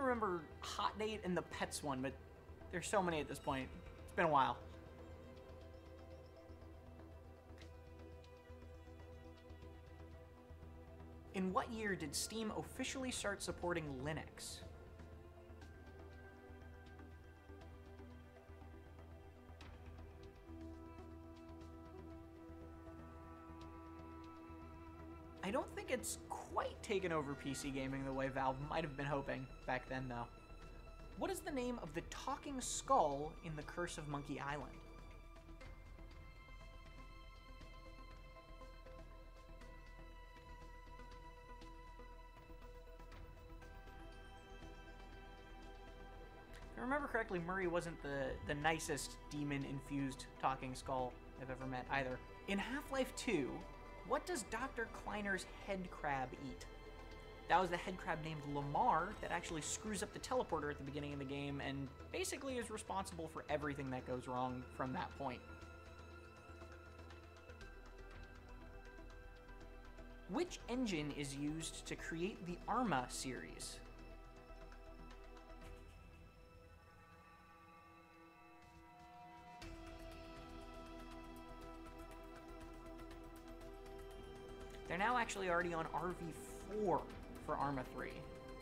can remember Hot Date and the Pets one, but there's so many at this point. It's been a while. In what year did Steam officially start supporting Linux? I don't think it's quite taken over PC gaming the way Valve might have been hoping back then, though. What is the name of the talking skull in The Curse of Monkey Island? If I remember correctly, Murray wasn't the nicest demon-infused talking skull I've ever met either. In Half-Life 2, what does Dr. Kleiner's head crab eat? That was the head crab named Lamar that actually screws up the teleporter at the beginning of the game and basically is responsible for everything that goes wrong from that point. Which engine is used to create the Arma series? They're now actually already on RV4 for Arma 3.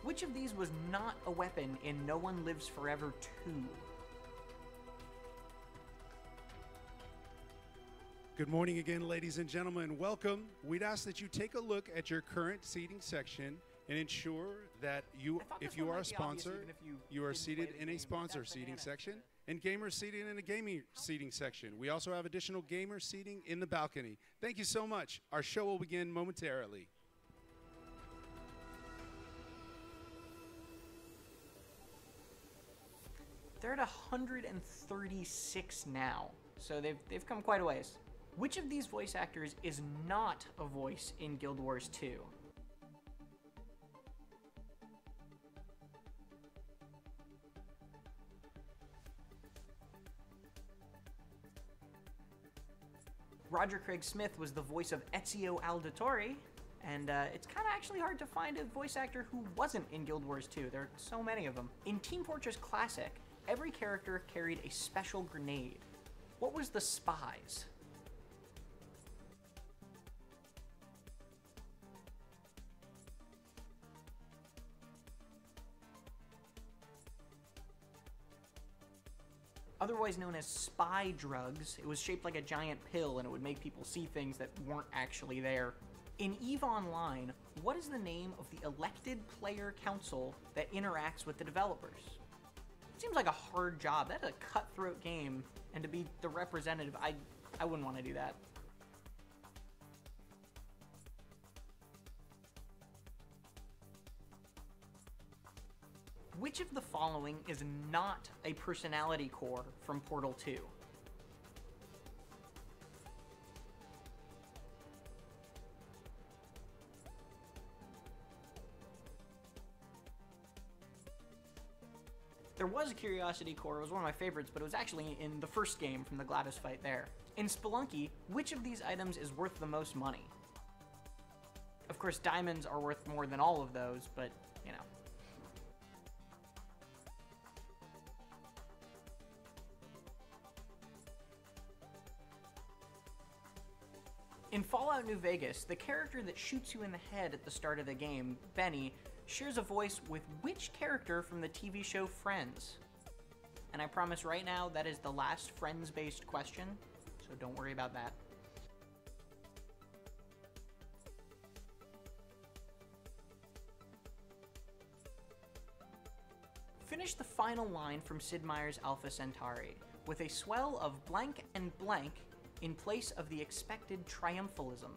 Which of these was not a weapon in No One Lives Forever 2? Good morning again, ladies and gentlemen. Welcome. We'd ask that you take a look at your current seating section and ensure that if you are a sponsor, you are seated in a sponsor seating section and gamer seating in a gaming seating section. We also have additional gamer seating in the balcony. Thank you so much. Our show will begin momentarily. They're at 136 now, so they've come quite a ways. Which of these voice actors is not a voice in Guild Wars 2? Roger Craig Smith was the voice of Ezio Auditore, and it's kind of actually hard to find a voice actor who wasn't in Guild Wars 2. There are so many of them. In Team Fortress Classic, every character carried a special grenade. What was the Spy's? Otherwise known as spy drugs, it was shaped like a giant pill and it would make people see things that weren't actually there. In EVE Online, what is the name of the elected player council that interacts with the developers? It seems like a hard job. That's a cutthroat game, and to be the representative, I wouldn't want to do that. Which of the following is not a personality core from Portal 2? There was a Curiosity Core, it was one of my favorites, but it was actually in the first game from the GLaDOS fight there. In Spelunky, which of these items is worth the most money? Of course, diamonds are worth more than all of those, but, you know. In Fallout New Vegas, the character that shoots you in the head at the start of the game, Benny, shares a voice with which character from the TV show Friends? And I promise right now that is the last Friends-based question, so don't worry about that. Finish the final line from Sid Meier's Alpha Centauri with a swell of blank and blank in place of the expected triumphalism.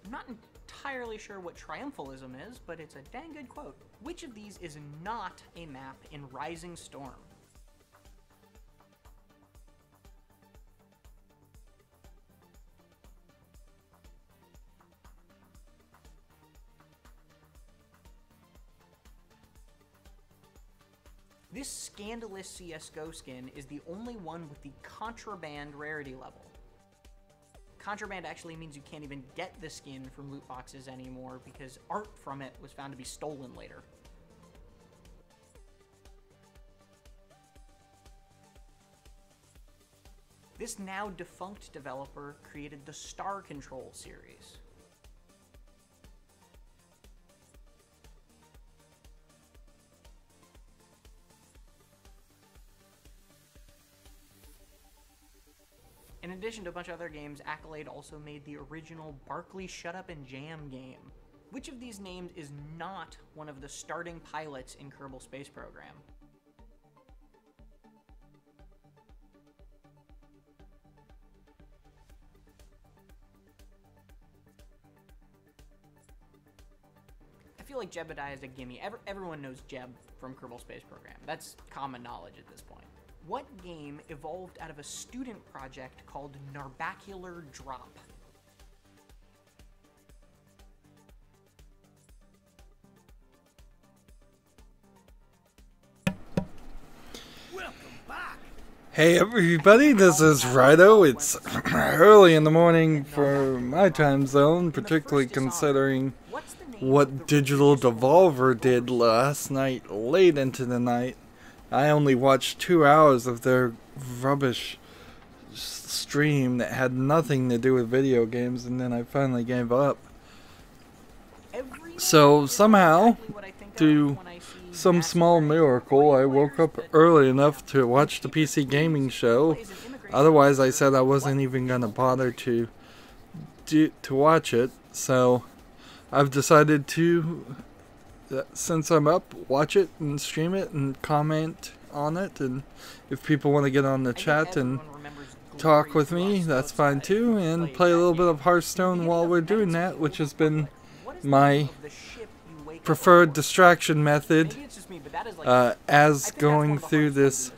I'm not entirely sure what triumphalism is, but it's a dang good quote. Which of these is not a map in Rising Storm? This scandalous CSGO skin is the only one with the contraband rarity level. Contraband actually means you can't even get the skin from loot boxes anymore because art from it was found to be stolen later. This now defunct developer created the Star Control series. In addition to a bunch of other games, Accolade also made the original Barkley Shut Up and Jam game. Which of these names is not one of the starting pilots in Kerbal Space Program? I feel like Jebediah is a gimme. Everyone knows Jeb from Kerbal Space Program. That's common knowledge at this point. What game evolved out of a student project called Narbacular Drop? Welcome back. Hey everybody, this is Rydo. It's early in the morning for my time zone, particularly considering what Digital Devolver did last night, late into the night. I only watched 2 hours of their rubbish stream that had nothing to do with video games, and then I finally gave up. So somehow, through some small miracle, I woke up early enough to watch the PC gaming show. Otherwise, I said I wasn't even going to bother to watch it. So I've decided to, since I'm up, watch it and stream it and comment on it, and if people want to get on the chat and talk with me, that's fine too, and play a little bit of Hearthstone while we're doing that, which has been my preferred distraction method as going through this.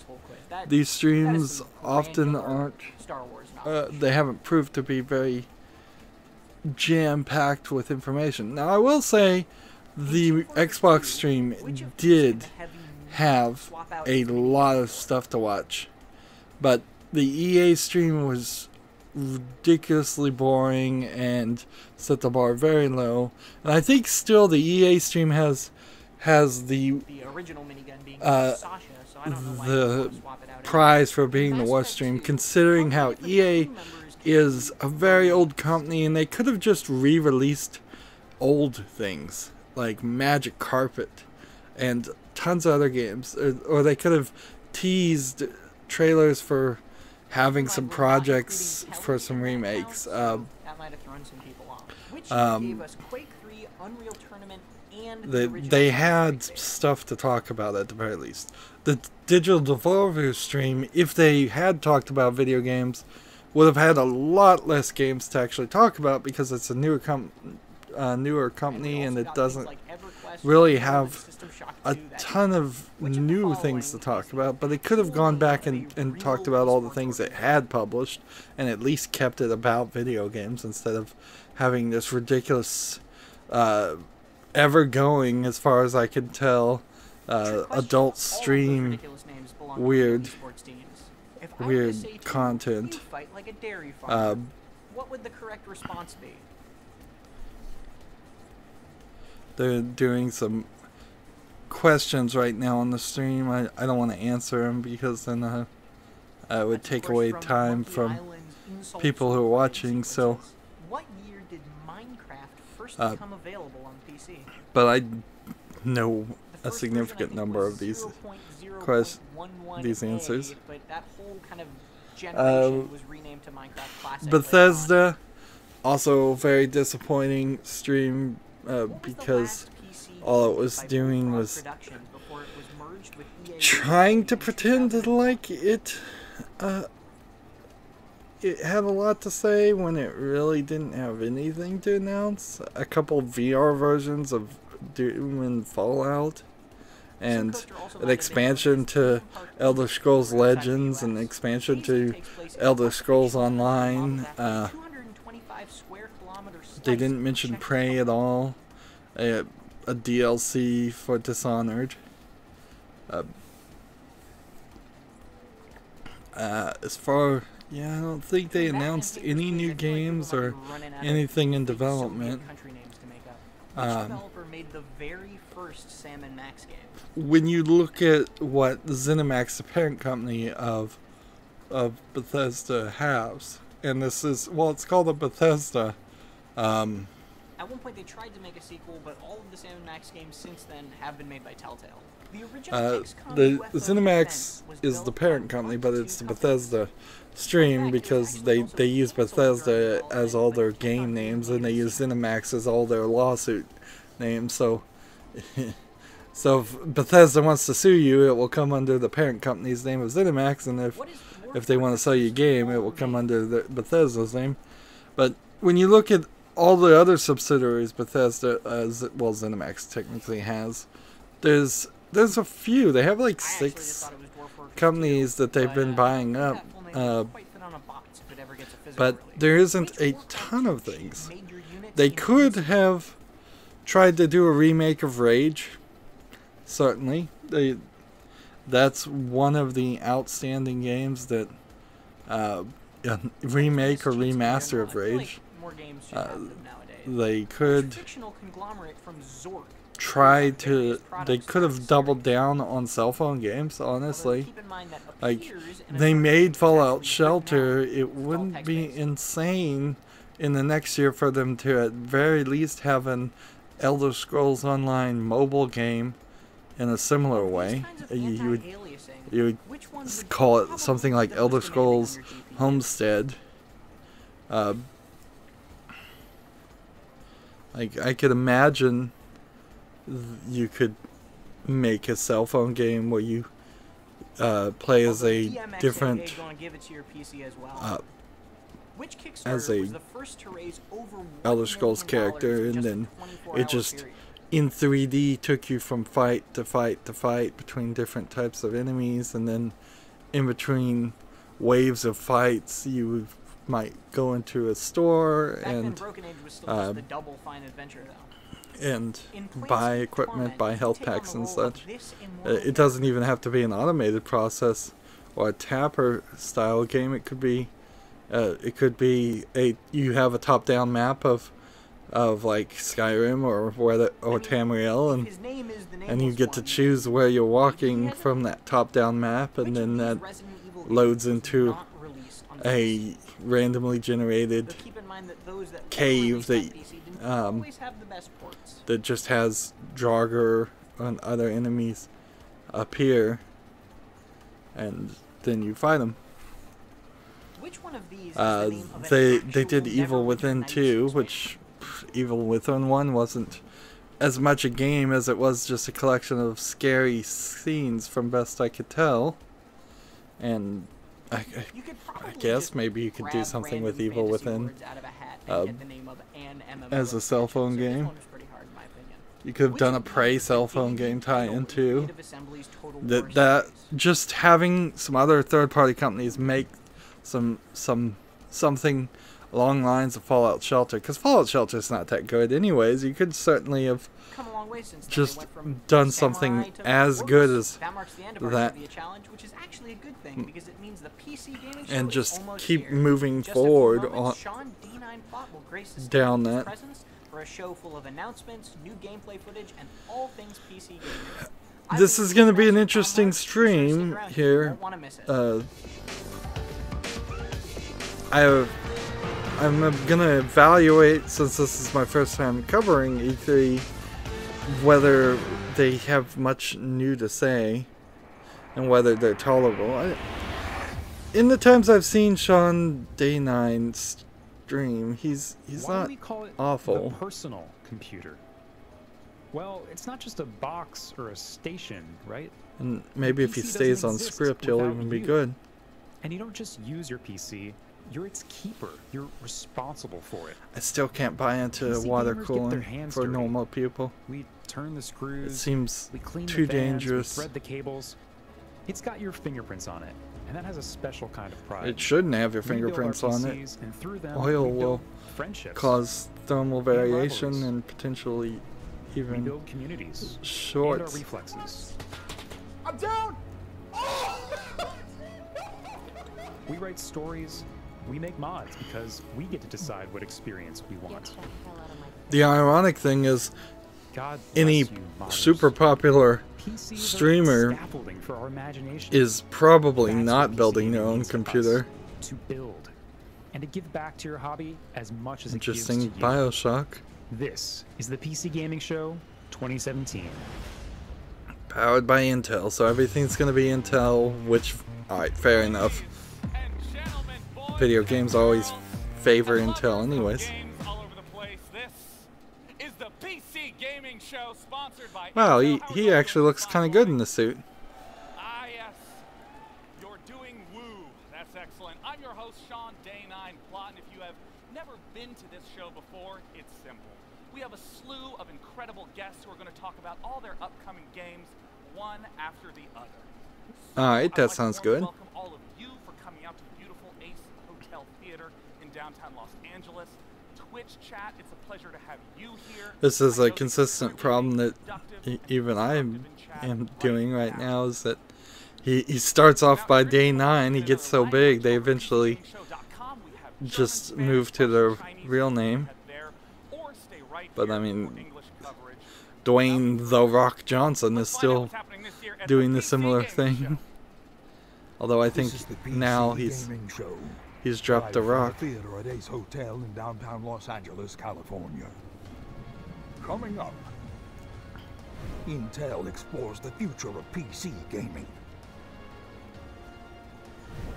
These streams often aren't, they haven't proved to be very jam-packed with information. Now I will say the Xbox stream did have a lot of stuff to watch, but the EA stream was ridiculously boring and set the bar very low. And I think still the EA stream has the original minigun being Sasha, so I don't know why the prize for being the worst stream, considering how EA is a very old company and they could have just re-released old things like Magic Carpet and tons of other games, or they could have teased trailers for having some projects for some remakes. That might have thrown some people off. Which gave us Quake 3, Unreal Tournament, and they had stuff to talk about at the very least. The Digital Devolver stream, if they had talked about video games, would have had a lot less games to actually talk about because it's a newer company and it doesn't really have a ton of new things to talk about, but it could have gone back and talked about all the things it had published and at least kept it about video games instead of having this ridiculous, ever going, as far as I could tell, adult stream weird content. What would the correct response be? They're doing some questions right now on the stream. I don't want to answer them because then I would take away time from people who are watching. So, what year did Minecraft first become available on PC? But I know a significant number of these answers. But that whole kind of generation was renamed to Minecraft Classic. Bethesda, also very disappointing stream. Because all it was doing was trying to pretend like it had a lot to say when it really didn't have anything to announce. A couple VR versions of Doom and Fallout, and an expansion to Elder Scrolls Legends, and an expansion to Elder Scrolls Online. They didn't mention Prey at all. A DLC for Dishonored. As far, yeah, I don't think they announced any new games or anything in development. Developer made the very first Sam & Max game. When you look at what ZeniMax, the parent company of Bethesda, has, and this is, well, it's called a Bethesda. At one point they tried to make a sequel, but all of the Sam & Max games since then have been made by Telltale. The original the ZeniMax is the parent company, but it's the Bethesda stream because they use Bethesda as all their game names, and they use ZeniMax as all their lawsuit names. So, so if Bethesda wants to sue you, it will come under the parent company's name of ZeniMax, and if they want to sell you a game, it will come under the Bethesda's name. But when you look at all the other subsidiaries Bethesda, well, ZeniMax technically has, there's a few. They have like 6 companies that they've been buying up, but there isn't a ton of things. They could have tried to do a remake of Rage. Certainly, that's one of the outstanding games that remake or remaster of Rage. They could try to, they could have doubled down on cell phone games, honestly. Like, they made Fallout Shelter. It wouldn't be insane in the next year for them to at very least have an Elder Scrolls Online mobile game in a similar way. You would call it something like Elder Scrolls Homestead. Like, I could imagine you could make a cell phone game where you play as a different as a Elder Scrolls character, and then it just in 3D took you from fight to fight to fight between different types of enemies, and then in between waves of fights you might go into a store and buy equipment, buy health packs and such. It doesn't even have to be an automated process or a tapper style game. It could be you have a top-down map of like Skyrim or Tamriel, and you get to choose where you're walking from that top-down map, and then that loads into a randomly generated cave that just has Draugr and other enemies appear, and then you fight them. Which one of these they did Evil Within 2, which Evil Within 1 wasn't as much a game as it was just a collection of scary scenes from best I could tell. And I guess maybe you could do something with Evil Within as a cell phone game. You could have done a Prey cell phone game tie-in too. That just having some other third-party companies make something along the lines of Fallout Shelter, because Fallout Shelter is not that good anyways. You could certainly have just done something as good as that, and just keep moving forward on down that. For a show full of announcements, new gameplay footage, and all things PC gaming. This is going to be an interesting stream here. I'm going to evaluate, since this is my first time covering E3, whether they have much new to say and whether they're tolerable. In the times I've seen Sean Day9 stream, he's not awful. The personal computer. Well, it's not just a box or a station, right? And maybe if he stays on script, he'll even be good. And you don't just use your PC, you're its keeper. You're responsible for it. I still can't buy into water cooling for normal people. We turn the screws. It seems we clean too the fans, dangerous. We thread the cables. It's got your fingerprints on it, and that has a special kind of pride. It shouldn't have your fingerprints on it. Oil will cause thermal variation and potentially even shorts. Reflexes. I'm down! We write stories, we make mods because we get to decide what experience we want. The ironic thing is, God any bless you, modders. super popular PCs are streamer scaffolding for our imagination. is probably That's not what building PC their own means to us, computer. to build and to give back to your hobby as much as Interesting. it gives to you. BioShock. This is the PC Gaming Show 2017. Powered by Intel, so everything's gonna be Intel, which, alright, fair enough. Video games always favor Intel anyways. Wow, he actually looks kind of good in the suit. Ah, yes. You're doing woo. That's excellent. I'm your host, Sean Day9 Plot, and if you have never been to this show before, it's simple. We have a slew of incredible guests who are going to talk about all their upcoming games, one after the other. So Alright, that I'd like to sounds warmly good. welcome all of you for coming out to the beautiful Ace Hotel Theater in downtown Los Angeles. Twitch chat, it's a pleasure to have you here. This is a consistent problem that even I am doing right now, is that he starts off by day 9, he gets so big, they eventually just move to their real name. But I mean, Dwayne "The Rock" Johnson is still doing the similar thing. Although I think now he's dropped The Rock. Theater at Ace Hotel in downtown Los Angeles, California. Coming up, Intel explores the future of PC gaming.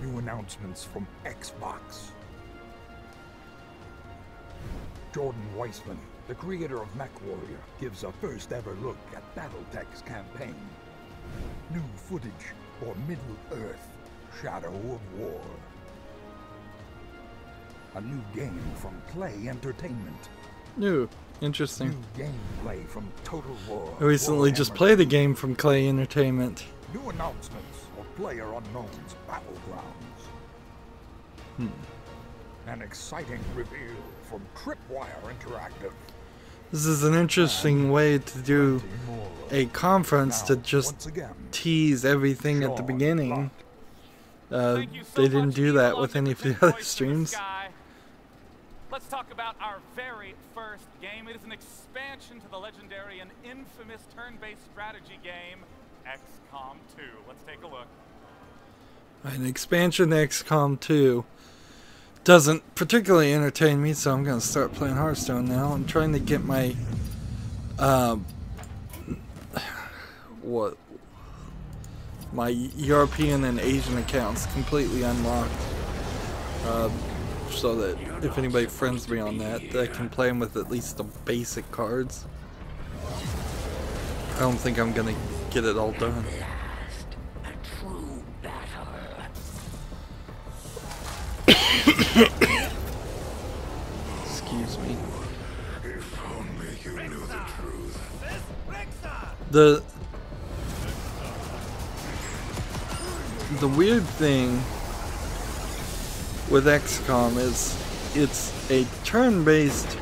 New announcements from Xbox. Jordan Weissman, the creator of MechWarrior, gives a first ever look at BattleTech's campaign. New footage for Middle-earth, Shadow of War. A new game from Play Entertainment. New. Interesting. New gameplay from Total War. I recently just played a game from Clay Entertainment. New announcements of PlayerUnknown's Battlegrounds. An exciting reveal from Tripwire Interactive. This is an interesting way to do a conference to just tease everything at the beginning. They didn't do that with any of the other streams. Let's talk about our very first game. It is an expansion to the legendary and infamous turn-based strategy game, XCOM 2. Let's take a look. An expansion to XCOM 2 doesn't particularly entertain me, so I'm going to start playing Hearthstone now. I'm trying to get my my European and Asian accounts completely unlocked, so that if anybody friends me on that, I can play them with at least the basic cards. I don't think I'm gonna get it all done. Excuse me. If only you knew the truth. The weird thing with XCOM is it's a turn-based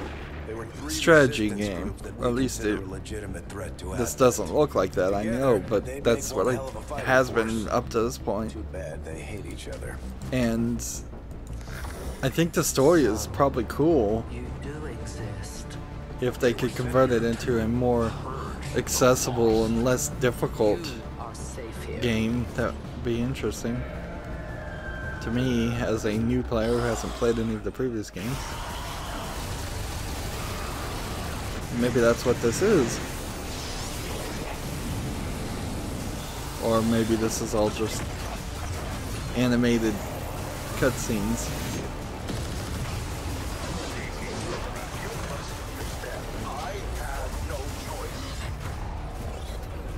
strategy game. Or at least this doesn't look like that, I know, but that's what it has been up to this point. Too bad they hate each other. And I think the story is probably cool if they could convert it into a more accessible and less difficult game. That would be interesting to me as a new player who hasn't played any of the previous games. Maybe that's what this is. Or maybe this is all just animated cutscenes.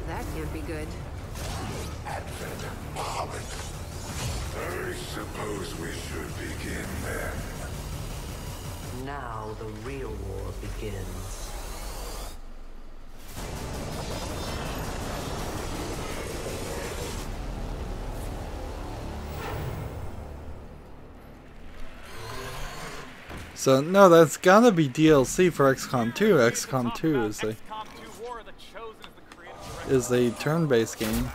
That can't be good. Advent Mohammed. I suppose we should begin then. Now the real war begins. So no, that's gotta be DLC for XCOM 2. XCOM 2 is a turn-based game.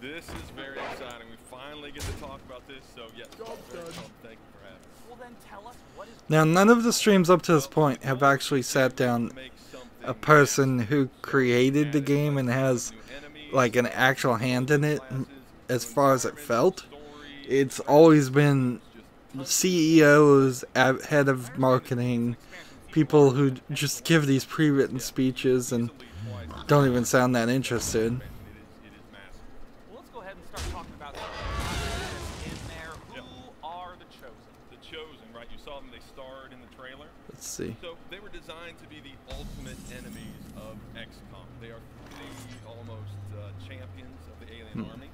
This is very exciting. We finally get to talk about this. So yes, very fun. Thank you for having us. Well, then tell us what is. Now, none of the streams up to this point have actually sat down a person who created the game and has like an actual hand in it. As far as it felt, it's always been CEOs, head of marketing, people who just give these pre-written speeches and don't even sound that interested. Well, let's go ahead and start talking about in there. Who are the Chosen? The Chosen, right? You saw them. They starred in the trailer. Let's see. So they were designed to be the ultimate enemies of XCOM. They are three almost champions of the alien army,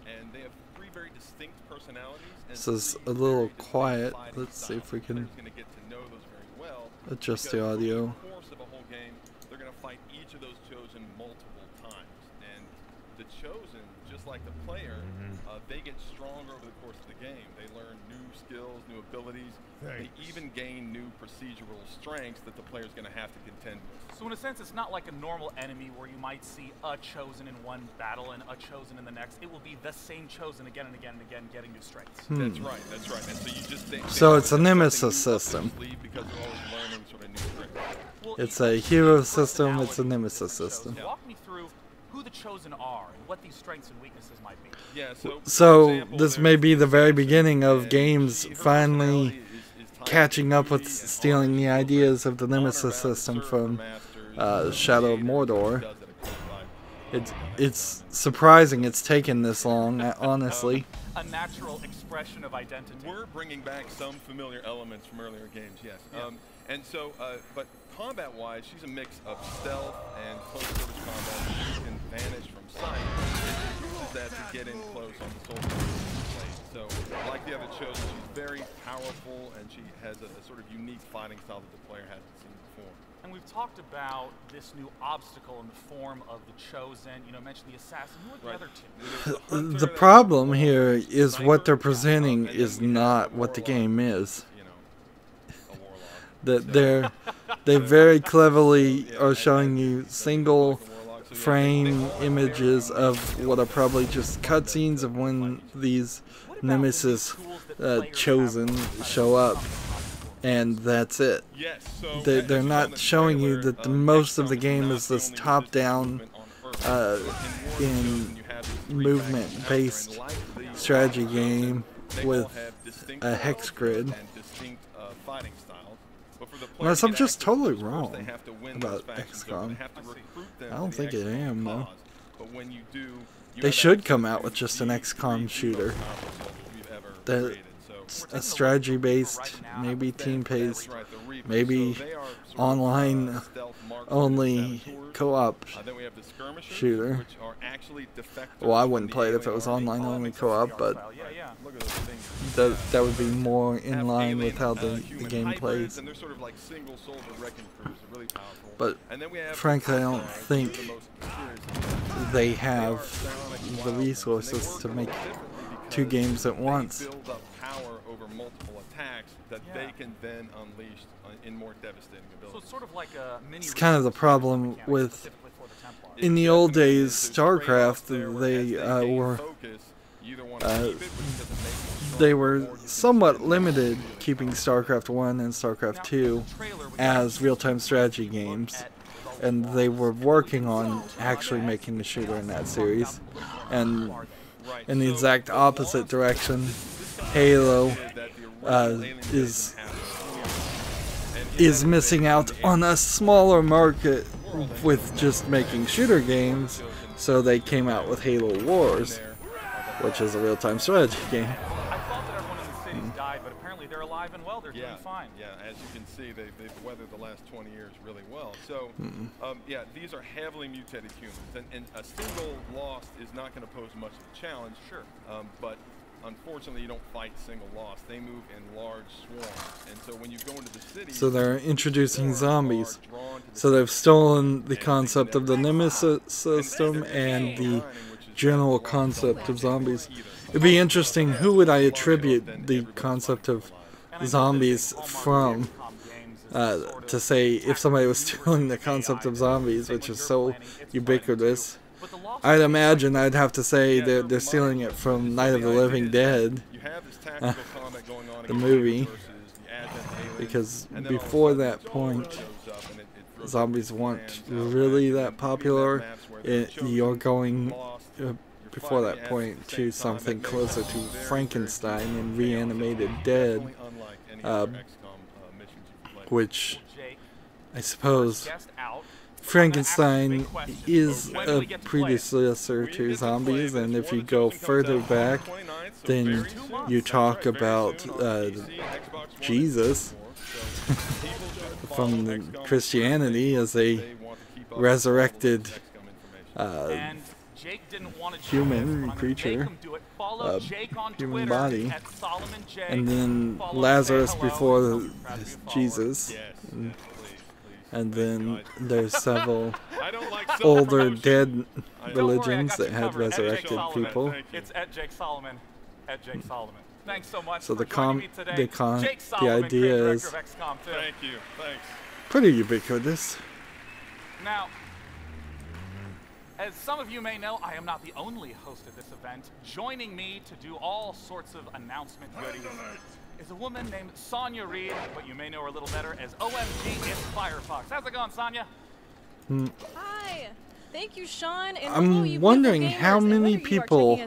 and they have three very distinct personalities. This is a little quiet. Let's see if we can adjust the audio. Over the course of a whole game, they're going to fight each of those Chosen multiple times, and the Chosen, just like the player, they get stronger over the course of the game. They learn new skills, new abilities. They even gain new procedural strengths that the player's going to have to contend with. So in a sense, it's not like a normal enemy where you might see a Chosen in one battle and a Chosen in the next. It will be the same Chosen again and again and again, getting new strengths. That's right. That's right. And so you just think. So it's a nemesis system. Because they're always learning sort of new strengths. It's a hero system. It's a nemesis system. Walk me through who the Chosen are and what these strengths and weaknesses might be. Yeah. So this may be the very beginning of games finally catching up with stealing the ideas of the nemesis system from Shadow of Mordor. It's surprising it's taken this long, honestly. A natural expression of identity. We're bringing back some familiar elements from earlier games, yes. And so, but combat-wise, she's a mix of stealth and close-quarters combat. She can vanish from sight. She uses that to get in close on the soldier. So, like the other Chosen, she's very powerful, and she has a sort of unique fighting style that the player hasn't seen before. And we've talked about this new obstacle in the form of the Chosen. You know, mentioned the assassin. Who are the other two? The problem here is what they're presenting is not what the game is. That they very cleverly are showing you single frame images of what are probably just cutscenes of when these nemesis Chosen show up, and that's it. They're not showing you that most of the game is this top-down in movement-based strategy game with a hex grid. Unless I'm just totally wrong about XCOM. I don't think I am, though. They should come out with just an XCOM shooter. A strategy-based, maybe team-based, maybe online-only co-op shooter. Well, I wouldn't play it if it was online-only co-op, but that would be more in line with how the game plays. But frankly, I don't think they have the resources to make two games at once. So it's sort of like a mini. It's kind of the problem with, in the old days, StarCraft. They were somewhat limited keeping StarCraft 1 and StarCraft 2 as real-time strategy games, and they were working on actually making the shooter in that series. And in the exact opposite direction, Halo is missing out on a smaller market with just making shooter games, so they came out with Halo Wars, which is a real-time strategy game. I thought that everyone in the city died, but apparently they're alive and well. They're doing fine. Yeah, as you can see, they've weathered the last 20 years really well. So, yeah, these are heavily mutated humans, and a single loss is not going to pose much of a challenge. Sure. But unfortunately, you don't fight single loss. They move in large swarms, and so when you go into the city, so they're introducing zombies. So they've stolen the concept of the nemesis system and the general concept of zombies. It'd be interesting, who would I attribute the concept of zombies from? To say if somebody was stealing the concept of zombies, which is so ubiquitous. I'd imagine I'd have to say that they're stealing it from Night of the Living Dead, the movie, because before that point, zombies weren't really that popular. You're going before that point to something closer to Frankenstein and Reanimated Dead, which I suppose Frankenstein is a predecessor to zombies, and if you go further back, then you talk about Jesus from Christianity as a resurrected human creature, human body, and then Lazarus before Jesus, and then there's several older dead religions that had resurrected people. It's at Jake Solomon. At Jake Solomon. Thanks so much. So the idea is thank you. Thanks. Pretty ubiquitous. Now, as some of you may know, I am not the only host of this event. Joining me to do all sorts of announcement goodies is a woman named Sonia Reed, but you may know her a little better as OMG It's Firefox. How's it going, Sonia? Hi. Thank you, Sean. And I'm wondering how many people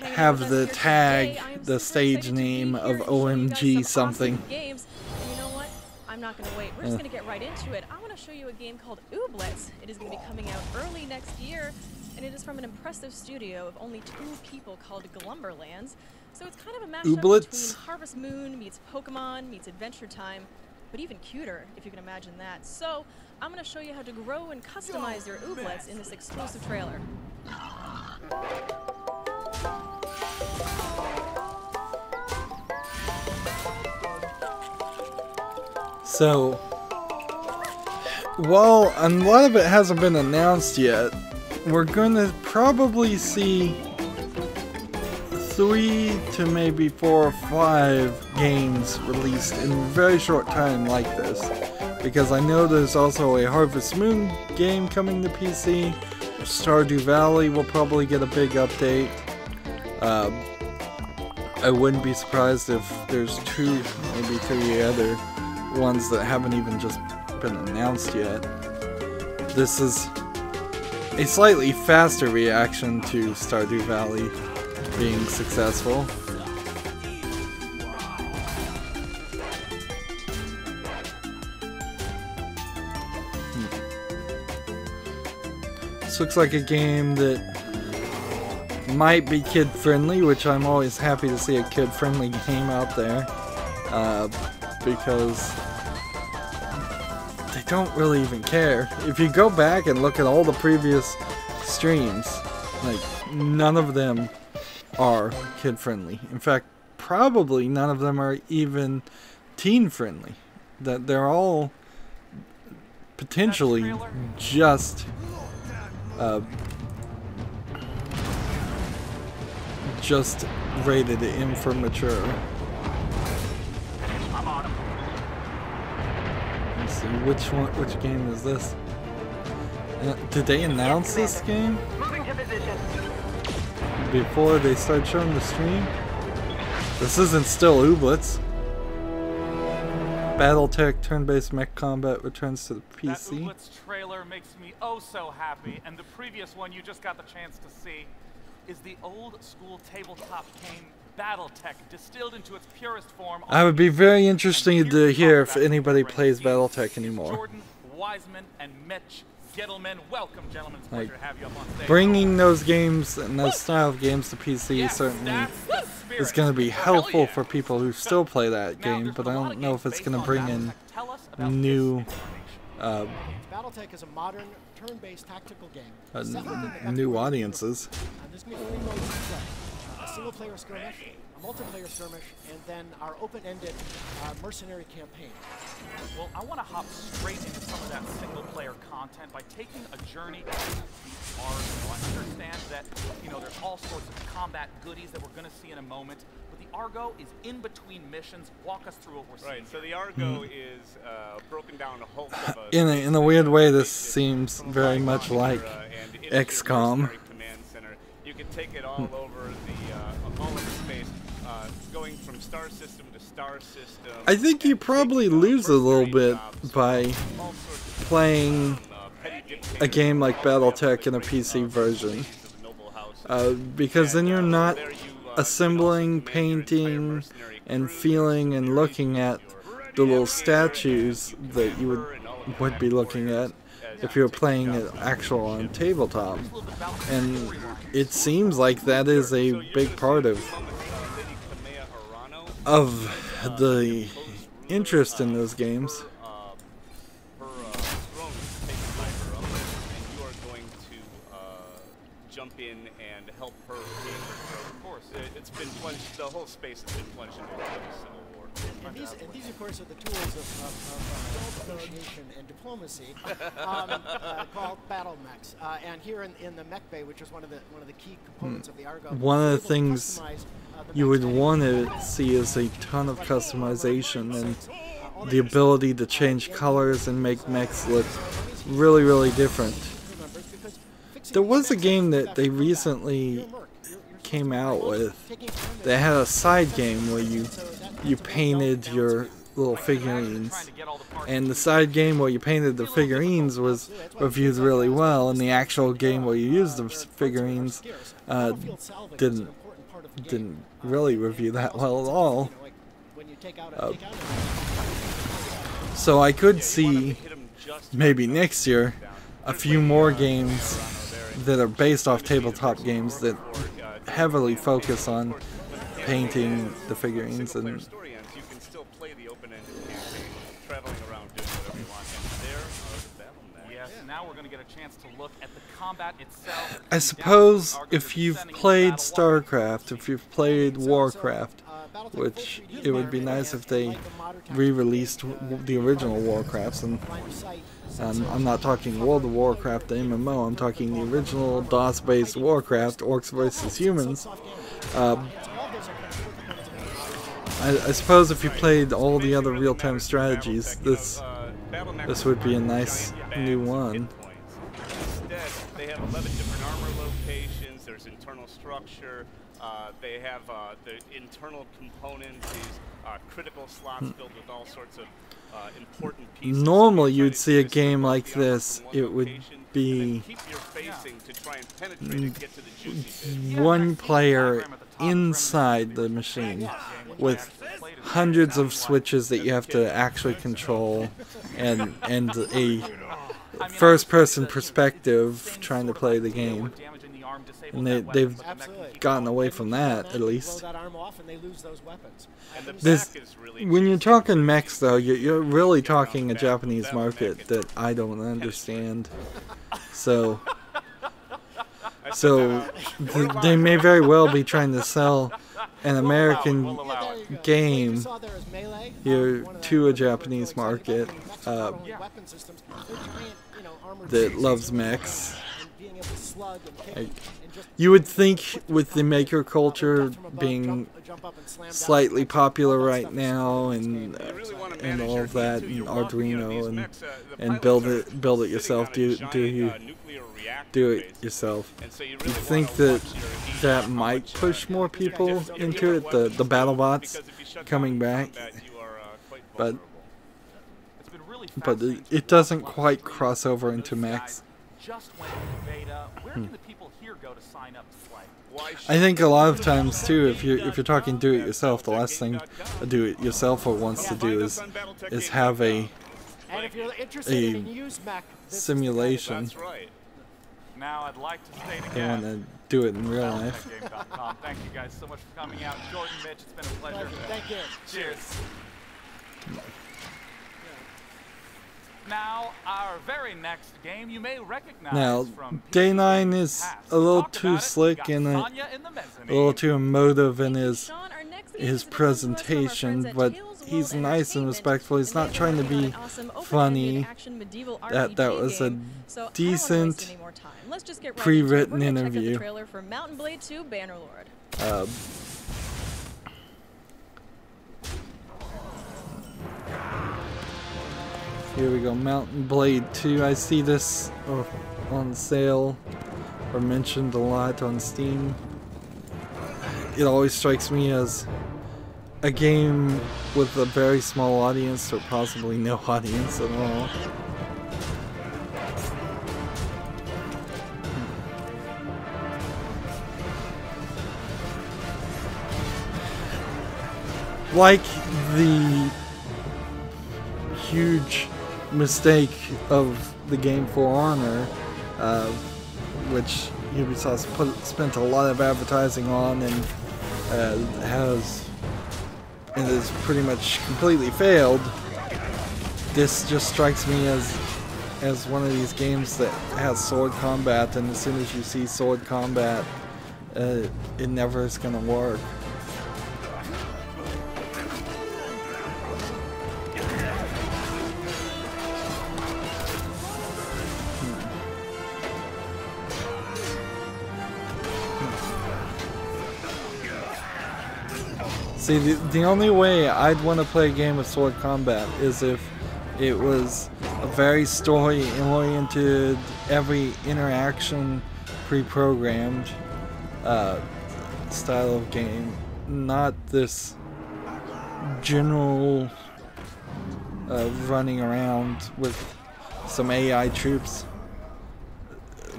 have the tag, the stage name of OMG something. Games. And you know what? I'm not going to wait. We're just going to get right into it. I want to show you a game called Ooblets. It is going to be coming out early next year, and it is from an impressive studio of only 2 people called Glumberlands. So it's kind of a mashup between Harvest Moon meets Pokemon meets Adventure Time, but even cuter, if you can imagine that. So I'm going to show you how to grow and customize your Ooblets in this exclusive trailer. So, while a lot of it hasn't been announced yet, we're gonna probably see 3 to maybe 4 or 5 games released in a very short time like this. Because I know there's also a Harvest Moon game coming to PC. Stardew Valley will probably get a big update. I wouldn't be surprised if there's 2, maybe 3 other ones that haven't even just been announced yet. This is a slightly faster reaction to Stardew Valley being successful. This looks like a game that might be kid-friendly, which I'm always happy to see a kid-friendly game out there, because they don't really even care. If you go back and look at all the previous streams, like, none of them are kid-friendly. In fact, probably none of them are even teen-friendly. That they're all potentially just rated M for mature. Let's see, which game is this? Did they announce this game before they start showing the stream? This isn't still Ooblets. Battletech turn-based mech combat returns to the PC. That Ooblets trailer makes me oh so happy, and the previous one you just got the chance to see is the old school tabletop game Battletech distilled into its purest form. I would be very interested to hear if anybody plays Battletech anymore. Jordan, Wiseman, and Mitch Gettleman. Welcome, gentlemen. It's a pleasure to have you up on stage. Bringing those games and those style of games to PC certainly is going to be helpful for people who still play that game, but I don't know if it's going to bring in new Battletech is a modern turn-based tactical game. New audiences. There's going to be 3 modes to play. A single-player skirmish, a multiplayer skirmish, and then our open-ended mercenary campaign. Well, I want to hop straight into some of that single-player content by taking a journey through the arsenal. I understand that, there's all sorts of combat goodies that we're going to see in a moment, but the Argo is in between missions. Walk us through what we're seeing. Right. So the Argo is broken down to hulk of a in a weird way, this seems very much like XCOM. Command center. You can take it all over space, going from star system to star system. I think you probably lose a little bit by playing a game like BattleTech in a PC version, because then you're not assembling, painting, and feeling and looking at the little statues that you would be looking at if you were playing it actual on tabletop. And it seems like that is a big part of the interest in those games. Jump in and help her. Of course, it's been plunged. The whole space has been plunged into a civil war. And these, of course, are the tools of negotiation and diplomacy called battle mechs. And here in the mech bay, which is one of the key components of the Argo, one of the things you would want to see is a ton of customization and the ability to change colors and make mechs look really, really different. There was a game that they recently came out with that had a side game where you painted your little figurines, and the side game where you painted the figurines was reviewed really well, and the actual game where you used the figurines didn't really review that well at all. So I could see maybe next year a few more games that are based off tabletop games that heavily focus on painting the figurines. And You can still play the open-ended campaign, traveling around doing whatever you want. And there are the battle mechs. Yes, now we're going to get a chance to look at the combat itself. I suppose if you've played StarCraft, if you've played Warcraft, which it would be nice if they re-released the original Warcrafts, and I'm not talking World of Warcraft, the MMO, I'm talking the original DOS-based Warcraft, Orcs vs. Humans. I suppose if you played all the other real-time strategies, this would be a nice new one. Instead, they have 11 different armor locations. There's internal structure. They have the internal components, these critical slots filled with all sorts of important pieces. Normally, you'd see a game like this. It would be one player inside the machine with hundreds of switches that you have to actually control, and a first-person perspective trying to play the game. And they've gotten away from that, at least. When you're talking mechs, though, you're really talking a Japanese market that I don't understand. So they may very well be trying to sell an American game here to a Japanese market that loves mechs. You would think with the maker culture being slightly popular right now, and all of that, and Arduino, and build it yourself, do it yourself. You think that might push more people into it, the battle bots coming back, but it doesn't quite cross over into mechs. Just went into beta. Where can the people here go to sign up to play? I think a lot of times too, if you're talking do it yourself, the last thing a do it yourselfer wants to do is have a simulation. Now I'd like to state They again. want to do it in real life. Thank you guys so much for coming out. Jordan, Mitch, it's been a pleasure. Thank you. Cheers. Now, our very next game you may recognize Now, from Day 9 is a little too slick and a little too emotive in his presentation, but he's nice and respectful. He's not trying to be funny. That was a decent pre-written interview. Here we go, Mountain Blade 2. I see this on sale or mentioned a lot on Steam. It always strikes me as a game with a very small audience or possibly no audience at all. Like the huge mistake of the game For Honor, which Ubisoft spent a lot of advertising on and has pretty much completely failed. This just strikes me as one of these games that has sword combat, and as soon as you see sword combat, it never is going to work. See, the only way I'd want to play a game of sword combat is if it was a very story-oriented, every interaction pre-programmed style of game, not this general running around with some AI troops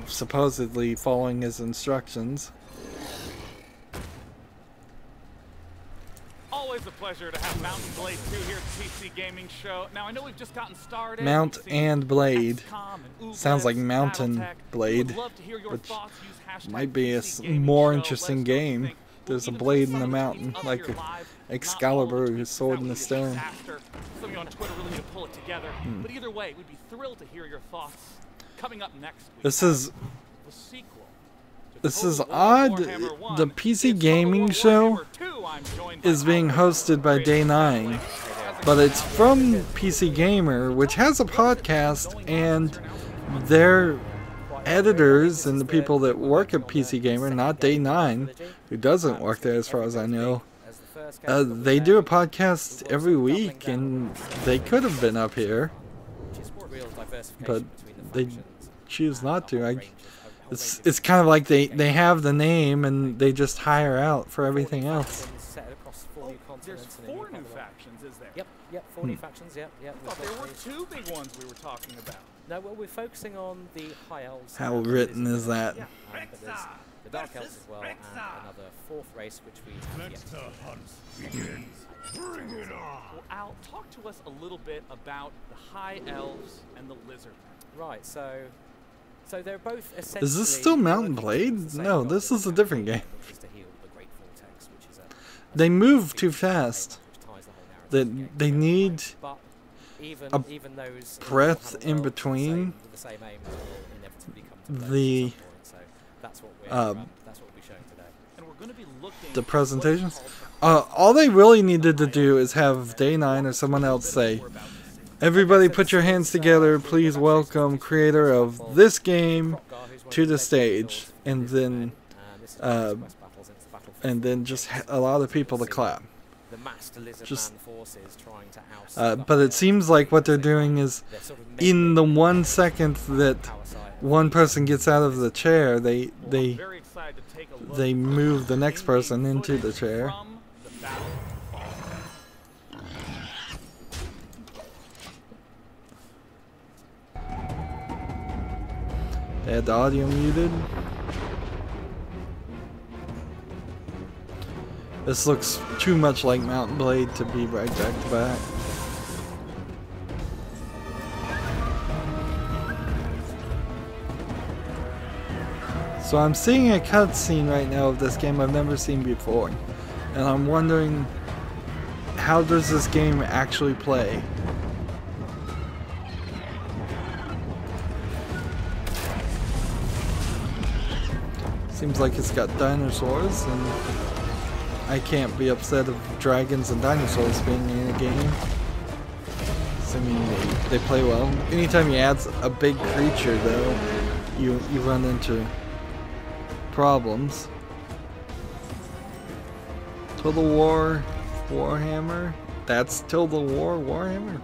supposedly following his instructions. Always a pleasure to have Mount and Blade 2 here at the PC Gaming Show. Now I know we've just gotten started. Mount and Blade sounds like Mountain Blade, which might be a more interesting game. There's a blade in the mountain, like Excalibur, his sword in the stone. Some of you on Twitter really need to pull it together. But either way, we'd be thrilled to hear your thoughts. Coming up next week, This is odd. The PC Gaming Show is being hosted by Day 9, but it's from PC Gamer, which has a podcast, and their editors and the people that work at PC Gamer, not Day 9, who doesn't work there as far as I know, they do a podcast every week, and they could have been up here, but they choose not to. It's kind of like they have the name and they just hire out for everything else. There's 4 new factions, is there? Yep, 4 new factions, yep. I thought there were 2 big ones we were talking about. No, well, we're focusing on the High Elves. How written is that? But there's the Dark Elves as well, and another 4th race which we Let the hunt begins. Bring it on! Well, Al, talk to us a little bit about the High Elves and the Lizard. Right, so they're both essentially... Is this still Mountain Blade? No, this is a different game. They move too fast. They need a breath in between the presentations. All they really needed to do is have Day 9 or someone else say, "Everybody put your hands together, please welcome creator of this game to the stage," and then just allow the people to clap. But it seems like what they're doing is, in the 1 second that one person gets out of the chair, they move the next person into the chair. They had the audio muted. This looks too much like Mountain Blade to be right back to back. So I'm seeing a cutscene right now of this game I've never seen before, and I'm wondering, how does this game actually play? Seems like it's got dinosaurs, and I can't be upset of dragons and dinosaurs being in a game. I mean, they play well. Anytime you add a big creature, though, you run into problems. Total War Warhammer? That's Total War Warhammer?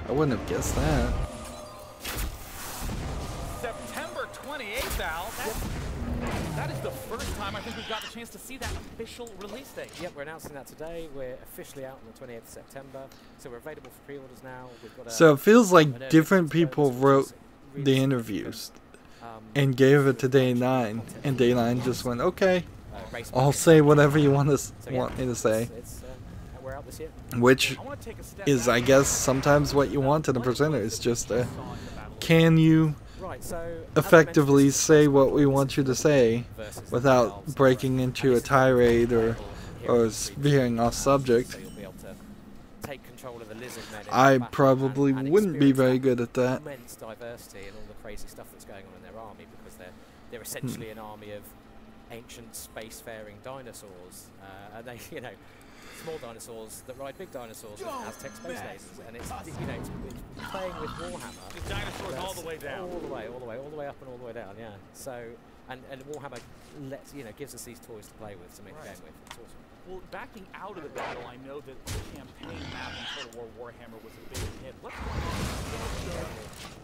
I wouldn't have guessed that. September 28th, Al. That is the first time I think we've got the chance to see that official release date. Yep, we're announcing that today. We're officially out on the 28th of September, so we're available for pre-orders now. We've got So it feels like different people wrote the interviews and gave it to Day 9, and Day 9 just went, okay, I'll say whatever you want me to say. Which is, I guess, sometimes what you want in a presenter. Is just can you effectively say what we want you to say without breaking into a tirade or veering off subject. I probably wouldn't be very good at that. Immense diversity and all the crazy stuff that's going on in their army, because they're essentially an army of ancient spacefaring dinosaurs, and they, you know, small dinosaurs that ride big dinosaurs and Aztec space lasers, and it's, you know, it's playing with Warhammer. The dinosaurs all the way down. All the way up and all the way down. Yeah. So, and Warhammer lets, you know, gives us these toys to play with, to make a game with. It's awesome. Well, backing out of the battle, I know that the campaign map in Total War Warhammer was a big hit. What's going on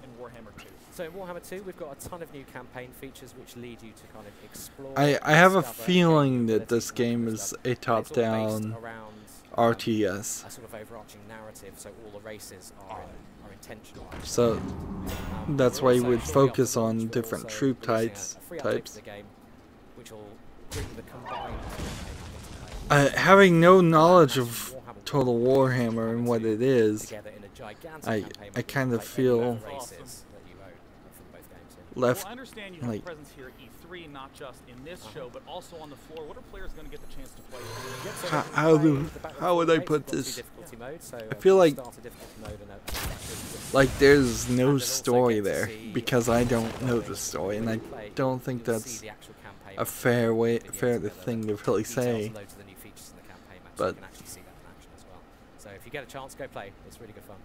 in Warhammer 2? So in Warhammer 2, we've got a ton of new campaign features which lead you to kind of explore. I have a feeling that this game is a top-down RTS. A sort of overarching narrative, so all the races are intentional. So that's why you would focus on different troop types. Which will bring the combined having no knowledge of Total Warhammer and what it is, I kind of feel left. Well, I understand you have a presence here at E3, not just in this show, but also on the floor. What are players going to get the chance to play? How would I put this? I feel like there's no story there because I don't know the story, and I don't think that's a fair thing to really say. But so if you get a chance, go play. It's really good fun.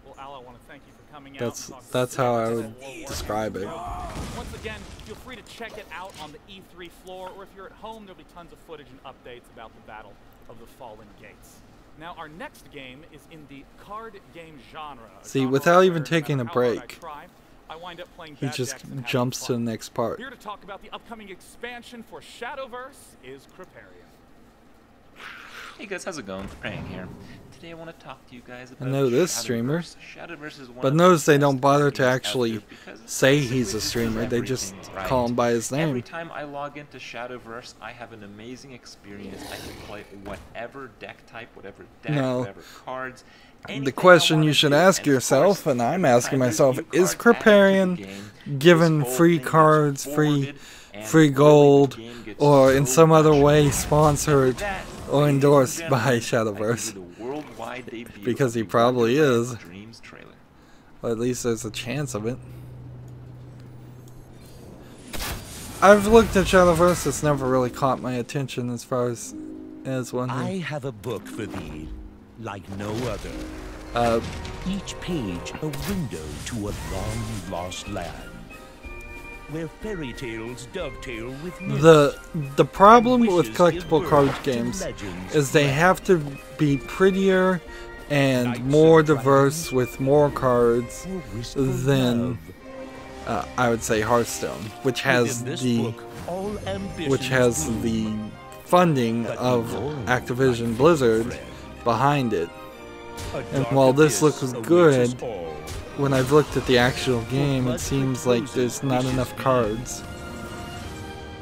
Well, Al, I want to thank you for coming out. That's how I would describe it. Once again, feel free to check it out on the E3 floor, or if you're at home, there'll be tons of footage and updates about the Battle of the Fallen Gates. Now, our next game is in the card game genre. See, without even taking a break, I wind up playing he just jumps to the next part. Here to talk about the upcoming expansion for Shadowverse is Kriparian. Hey guys, how's it going? Praying here. Today I want to talk to you guys about I know this streamer, Shadowverse is one but notice they don't bother to actually say he's a streamer. They just call him by his name. Every time I log into Shadowverse, I have an amazing experience. I can play whatever deck type, whatever deck, whatever cards. The question you should ask yourself, and I'm asking myself, is Kriparian given free cards, free gold, or in some other way sponsored or endorsed by Shadowverse? Because he probably is. Or at least there's a chance of it. I've looked at Shadowverse, it's never really caught my attention as far as one. I have a book for thee, like no other. Each page a window to a long-lost land, where fairy tales dovetail with myths. The problem with collectible card games is they have to be prettier and more diverse with more cards than I would say Hearthstone, which has the funding of Activision Blizzard behind it. And while this looks good, when I've looked at the actual game, it seems like there's not enough cards.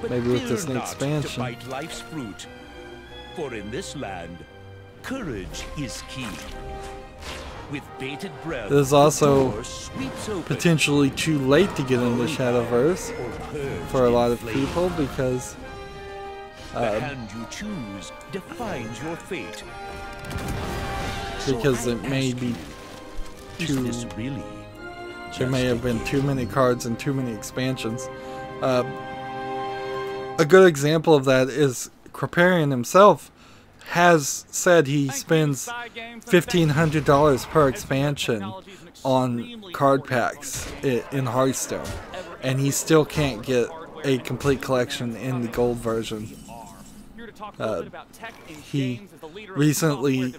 Maybe with this new expansion. Bite life's fruit, for in this land, courage is key. With bated breath, there's also potentially too late to get into Shadowverse for a lot of people because the hand you choose defines your fate. Because it may be too. There may have been too many cards and too many expansions. A good example of that is Kriparian himself has said he spends $1,500 per expansion on card packs in Hearthstone, and he still can't get a complete collection in the gold version. he recently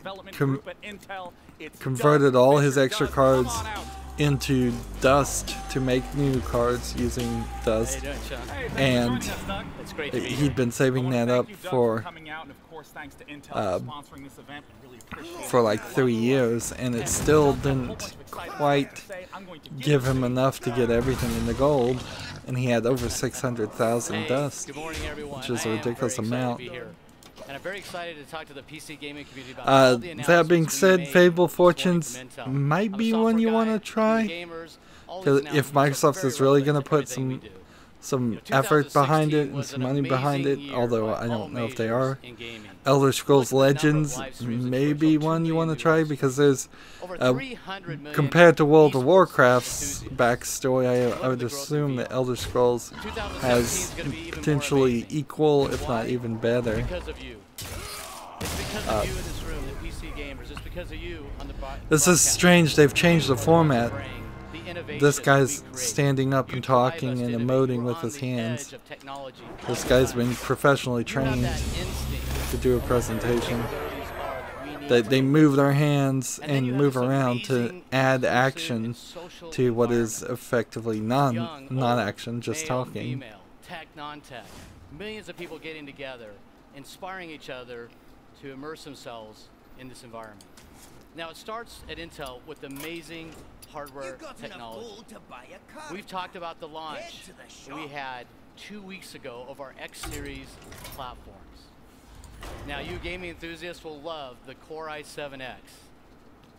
converted all his extra cards into dust to make new cards using dust, and he'd been saving that up for like 3 years, and it still didn't quite give him enough to get everything in the gold, and he had over 600,000 dust, which is a ridiculous amount. And I'm very excited to talk to the PC gaming community about all the that being said, Fable Fortunes might be one you want to try, because if Microsoft is really going to put some effort behind it and some money behind it, although I don't know if they are. Elder Scrolls Legends may be one you want to try, because there's compared to World of Warcraft's backstory, I would assume that Elder Scrolls has potentially equal, if not even better. This is strange. They've changed the format. This guy's standing up and talking and emoting with his hands. This guy's been professionally trained to do a presentation. They move their hands and move around to add action to what is effectively non-action, just talking. Tech, non-tech. Millions of people getting together, inspiring each other to immerse themselves in this environment. Now, it starts at Intel with amazing hardware technology. We've talked about the launch we had 2 weeks ago of our X Series platforms. Now, you gaming enthusiasts will love the Core i7X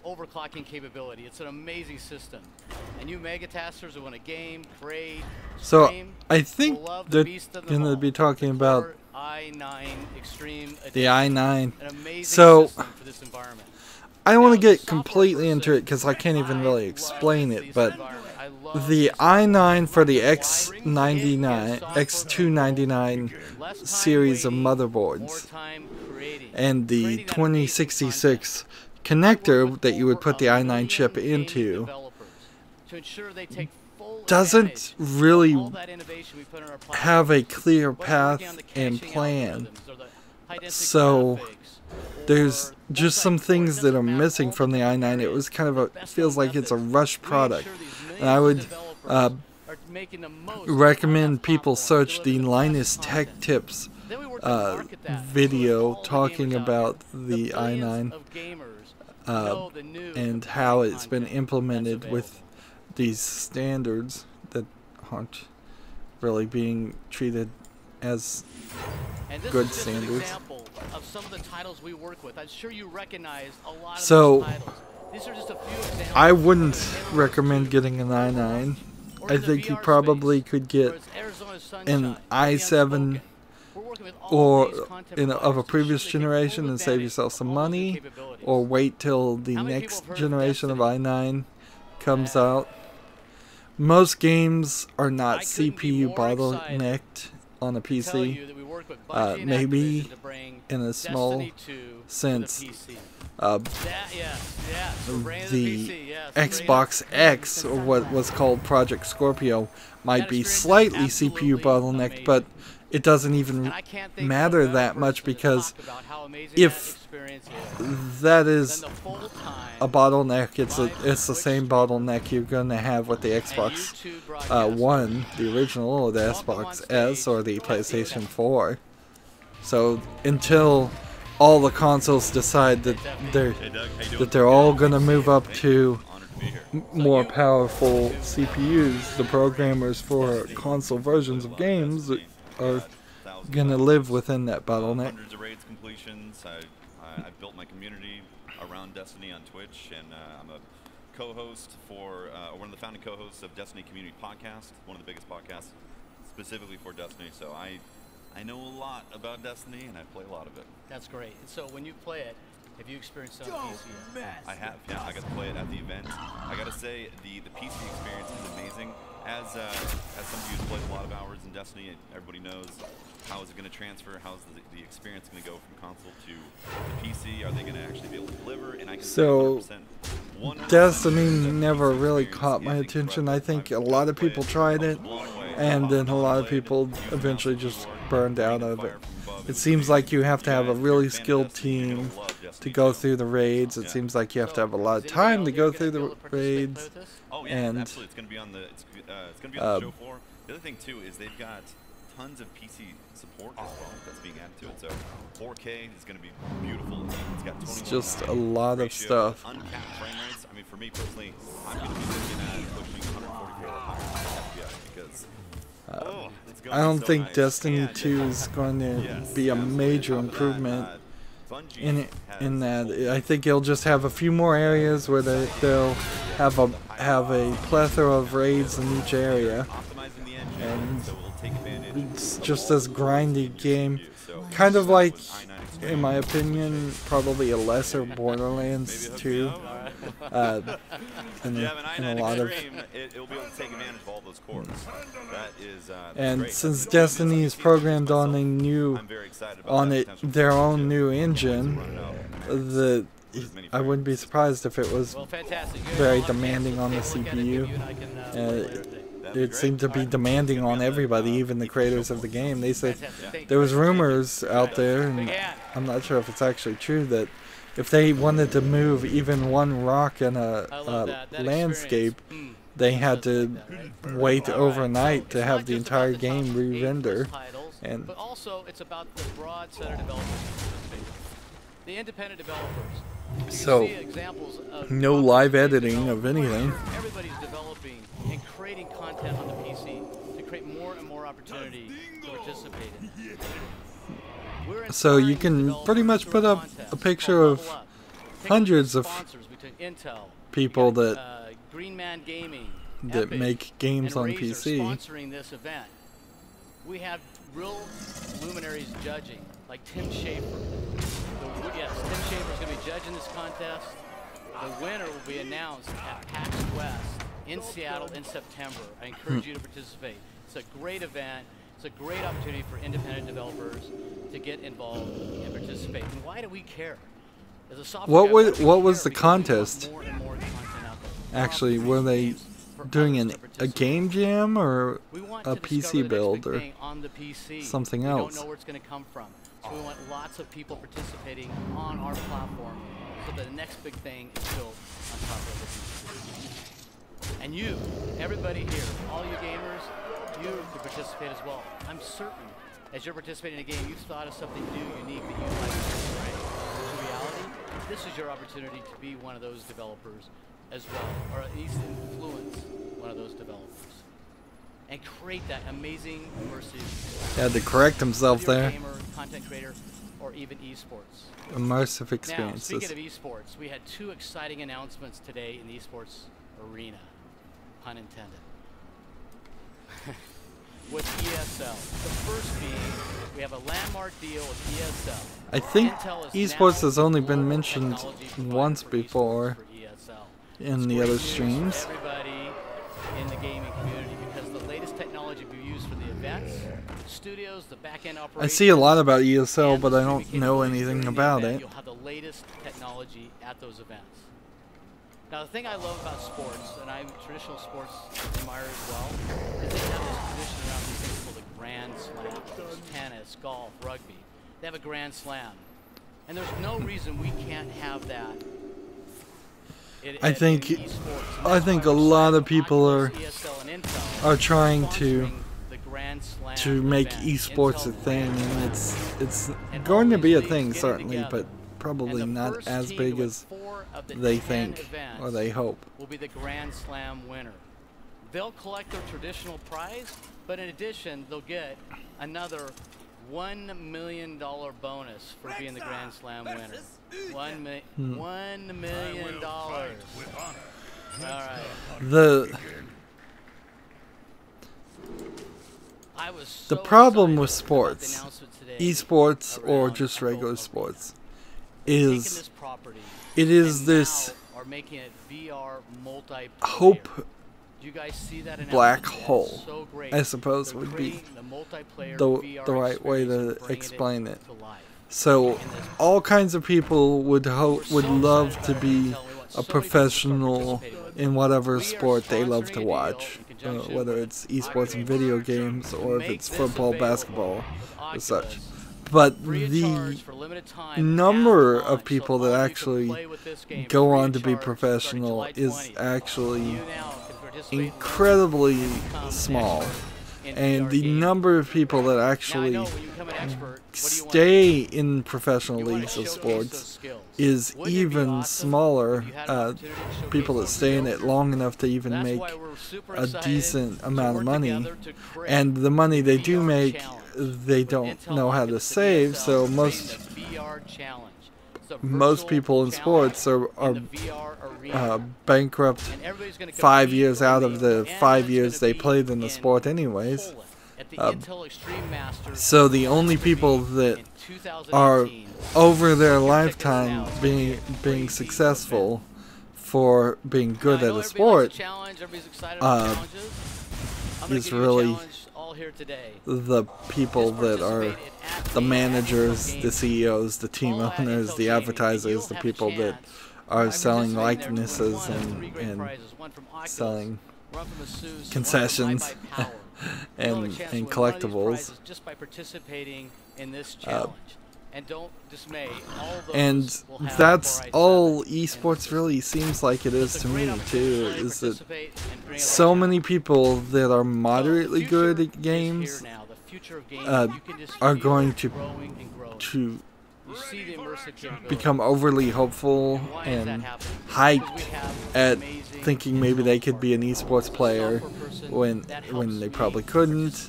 overclocking capability. It's an amazing system. And you megatasters who want to game, create, stream, I think they're going to be talking about i9 Extreme the i9. An amazing system for this environment. I don't want to get completely into it because I can't even really explain it, but the i9 for the X299 series of motherboards and the 2066 connector that you would put the i9 chip into doesn't really have a clear path and plan. So there's just some things that are missing from the i9. It was kind of it feels like it's a rush product. And I would recommend people search the Linus Tech Tips video talking about the i9 and how it's been implemented with these standards that aren't really being treated as good standards. Of some of the titles we work with. I'm sure you recognize a lot of so those titles. These are just a few examples. I wouldn't recommend getting an i9. I think you probably could get an i7 or of a previous generation and save yourself some money, or wait till the next generation of i9 comes out. Most games are not CPU bottlenecked on a PC. Maybe in a small sense, the Xbox X, or what was called Project Scorpio, might be slightly CPU bottlenecked, but it doesn't even matter that much, because if that is a bottleneck, it's the same bottleneck you're going to have with the Xbox One, the original, or the Xbox S, or the PlayStation 4. So until all the consoles decide that they're all going to move up to more powerful CPUs, the programmers for console versions of games are going to live within that bottleneck. Hundreds of raids completions. I built my community around Destiny on Twitch, and I'm a co-host for one of the founding co-hosts of Destiny Community Podcast, one of the biggest podcasts specifically for Destiny. So I know a lot about Destiny, and I play a lot of it. That's great. So when you play it, have you experienced it on PC? I have, yeah. I got to play it at the event. I got to say, the PC experience is amazing. As somebody who's played a lot of hours in Destiny, everybody knows how is it going to transfer, how is the experience going to go from console to the PC, are they going to actually be able to deliver, and I can so Destiny never really caught my attention. I think a lot of people tried it, and then a lot of people eventually just burned out of it. It seems like you have to have a really skilled team to go through the raids. It seems like you have to have a lot of time to go through the raids. Oh yeah, and absolutely. It's going to be on the the show floor. The other thing too is they've got tons of PC support as well that's being added to it. So 4K is going to be beautiful. It's got 21 it's just a lot of stuff. Uncapped frame rates. I mean, for me personally, I'm going to be looking at pushing 144 FPS because I don't think Destiny 2 is going to be a major improvement in that. I think it'll just have a few more areas where they'll have a plethora of raids in each area, and it's just this grindy game, kind of like, in my opinion, probably a lesser Borderlands 2. In a lot of, and since Destiny is programmed on their own new engine, I wouldn't be surprised if it was very demanding on the CPU. It seemed to be demanding on everybody, even the creators of the game. They said there was rumors out there, and I'm not sure if it's actually true, that if they wanted to move even one rock in a landscape, they had to wait overnight to have the entire game re-render. And but also, it's about the broad set of developers, the independent developers. So, no live editing of anything. Everybody's developing and creating content on the PC to create more and more opportunity to participate in it. So you can pretty much put up a picture of hundreds of people that make games on PC. Sponsoring this event. We have real luminaries judging, like Tim Schafer. Yes, Tim Schafer is going to be judging this contest. The winner will be announced at PAX West in Seattle in September. I encourage you to participate. It's a great event. It's a great opportunity for independent developers to get involved and participate. And why do we care? As a software what was the contest? Actually, were they doing a game jam or a PC build or something else? We don't know where it's going to come from. So we want lots of people participating on our platform so that the next big thing is built on top of it. And you, everybody here, all you gamers, you can participate as well. I'm certain as you're participating in a game, you've thought of something new, unique that you'd like to try. In reality, this is your opportunity to be one of those developers as well, or at least influence one of those developers. And create that amazing immersive... Had to correct himself there. Gamer, content creator, or even esports. Immersive experiences. Now, speaking of esports, we had two exciting announcements today in the esports arena. Pun intended. With ESL. The first being, we have a landmark deal with ESL. I think esports has only been mentioned once before in the other streams. Everybody in the gaming community, because the latest technology we use for the events, the studios, the back-end operations. I see a lot about ESL, but I don't know anything about it. You'll have the latest technology at those events. Now, the thing I love about sports, and I'm a traditional sports admirer as well, is they have this tradition around these things called the Grand Slam. Tennis, golf, rugby. They have a Grand Slam. And there's no reason we can't have that. I think a lot of people are trying to make esports a thing, and it's going to be a thing certainly, but probably not as big as they think or they hope. Will be the Grand Slam winner. They'll collect their traditional prize, but in addition, they'll get another $1 million bonus for being the Grand Slam winner. $1 million. All right. The problem with sports, esports or just regular sports, is it is this hope black hole, I suppose would be the right way to explain it. So all kinds of people would love to be a professional in whatever sport they love to watch, whether it's esports and video games or if it's football, basketball, as such. But the number of people that actually go on to be professional is actually incredibly small. And the number of people that actually stay in professional leagues of sports is even smaller. People that stay in it long enough to even make a decent amount of money. And the money they do make, they don't know how to save, so most people in sports are bankrupt 5 years out of the 5 years they played in the sport anyways. So the only people that are over their lifetime being successful for being good at a sport is really the people that are the managers, the CEOs, the team owners, the advertisers, the people that are selling likenesses and selling concessions and collectibles. Just by participating in this challenge. And don't dismay, all and that's all esports really seems like it is to me too, is that so many people that are moderately good at games are going to become overly hopeful and hyped at thinking maybe they could be an esports player when they probably couldn't.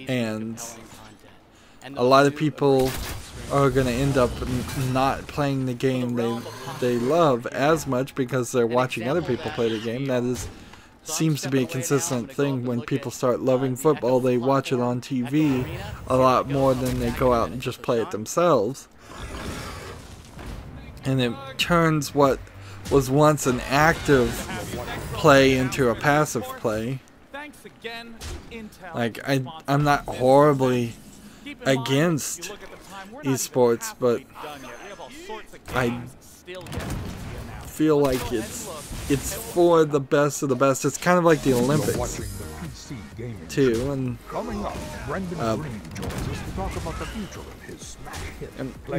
And a lot of people are going to end up not playing the game they love as much because they're watching other people play the game. That seems to be a consistent thing. When people start loving football, they watch it on TV a lot more than they go out and just play it themselves. And it turns what was once an active play into a passive play. Like, I'm not horribly against esports, but I feel like it's for the best of the best. It's kind of like the Olympics too, and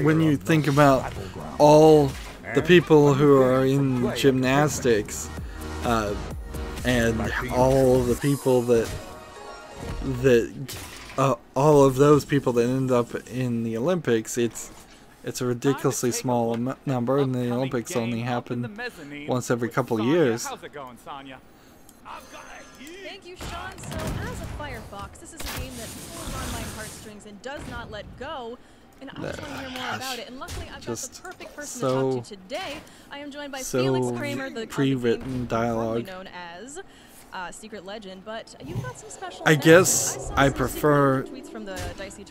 when you think about all the people who are in gymnastics and all of the people that all of those people that end up in the Olympics, it's a ridiculously small number, and the Olympics only happen once every couple of years. How's it going, Sonya? Thank you, Sean. So, as a Firefox, this is a game that pulls on my heartstrings and does not let go. And I just want to hear more about it. And luckily, I've got the perfect person to talk to today. I am joined by Felix Kramer, the pre-written dialogue known as Secret Legend, but you've got some special I guess I prefer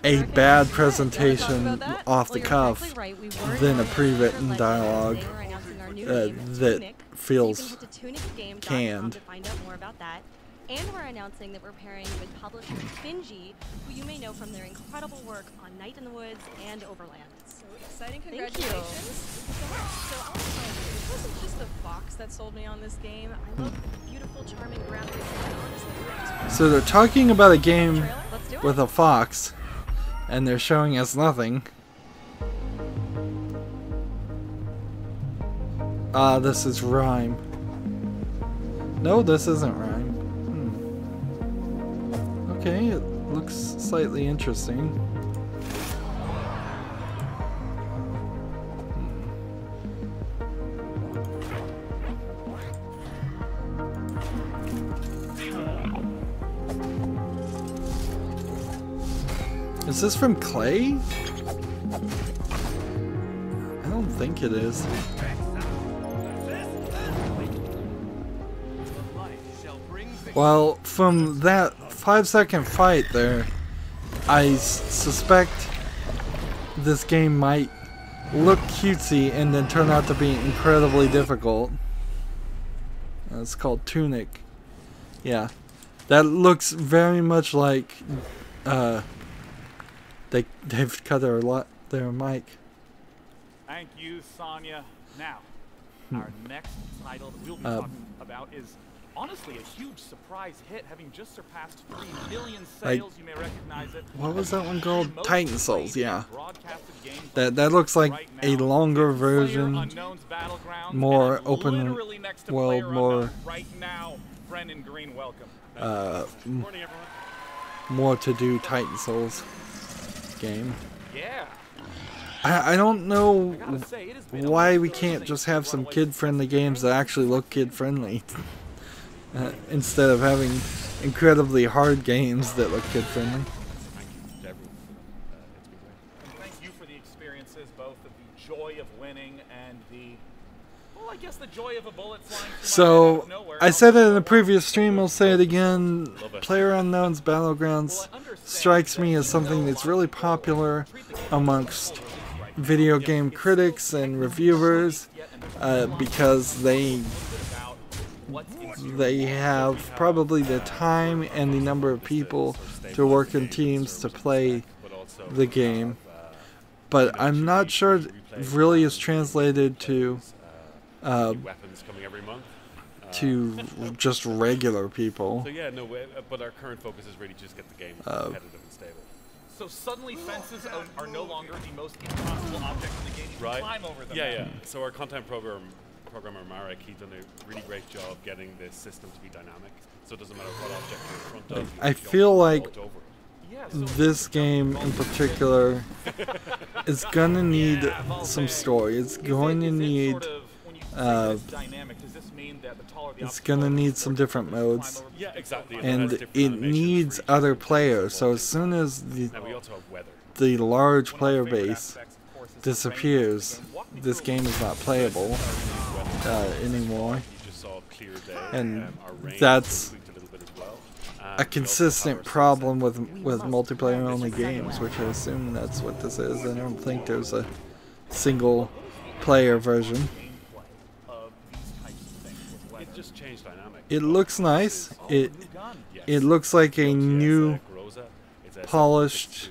a bad presentation off the cuff than a pre-written dialogue that feels canned. And we're announcing that we're pairing with publisher Finji, who you may know from their incredible work on Night in the Woods and Overland. So exciting, congratulations. So I want to tell you, it wasn't just the fox that sold me on this game. I love the beautiful, charming graphics, and honestly, so they're talking about a game with a fox, and they're showing us nothing. This is rhyme. No, this isn't rhyme. Okay, it looks slightly interesting. Is this from Clay? I don't think it is. Well, from that 5-second fight there, I suspect this game might look cutesy and then turn out to be incredibly difficult. It's called Tunic. Yeah, that looks very much like they've cut their mic. Thank you, Sonya. Now, our next title that we'll be talking about is honestly a huge surprise hit, having just surpassed 3 million sales. You may recognize it. What was that one called? Titan Souls, yeah. That looks like a longer version, more open world, more more to do Titan Souls game. Yeah. I don't know why we can't just have some kid-friendly games that actually look kid-friendly instead of having incredibly hard games that look kid-friendly. Thank you for the experiences, both of the joy of winning and the, well, I guess the joy of a bullet flying. So, I said it in a previous stream, I'll say it again. PlayerUnknown's Battlegrounds strikes me as something that's really popular amongst video game critics and reviewers because they have probably the time and the number of people to work in teams to play the game, but I'm not sure it really is translated to just regular people. So yeah, no, but our current focus is really just get the game competitive and stable. So suddenly fences are no longer the most impossible object in the game. You can climb over them. Yeah. So our content programmer Marek, he's done a really great job getting this system to be dynamic. So it doesn't matter what object you're in front of. I feel like this game in particular is gonna need some story. It's going to need it's gonna need some different modes, and it needs other players. So as soon as the large player base disappears, this game is not playable anymore, and that's a consistent problem with multiplayer only games, which I assume that's what this is. I don't think there's a single player version. It looks nice. It looks like a new, polished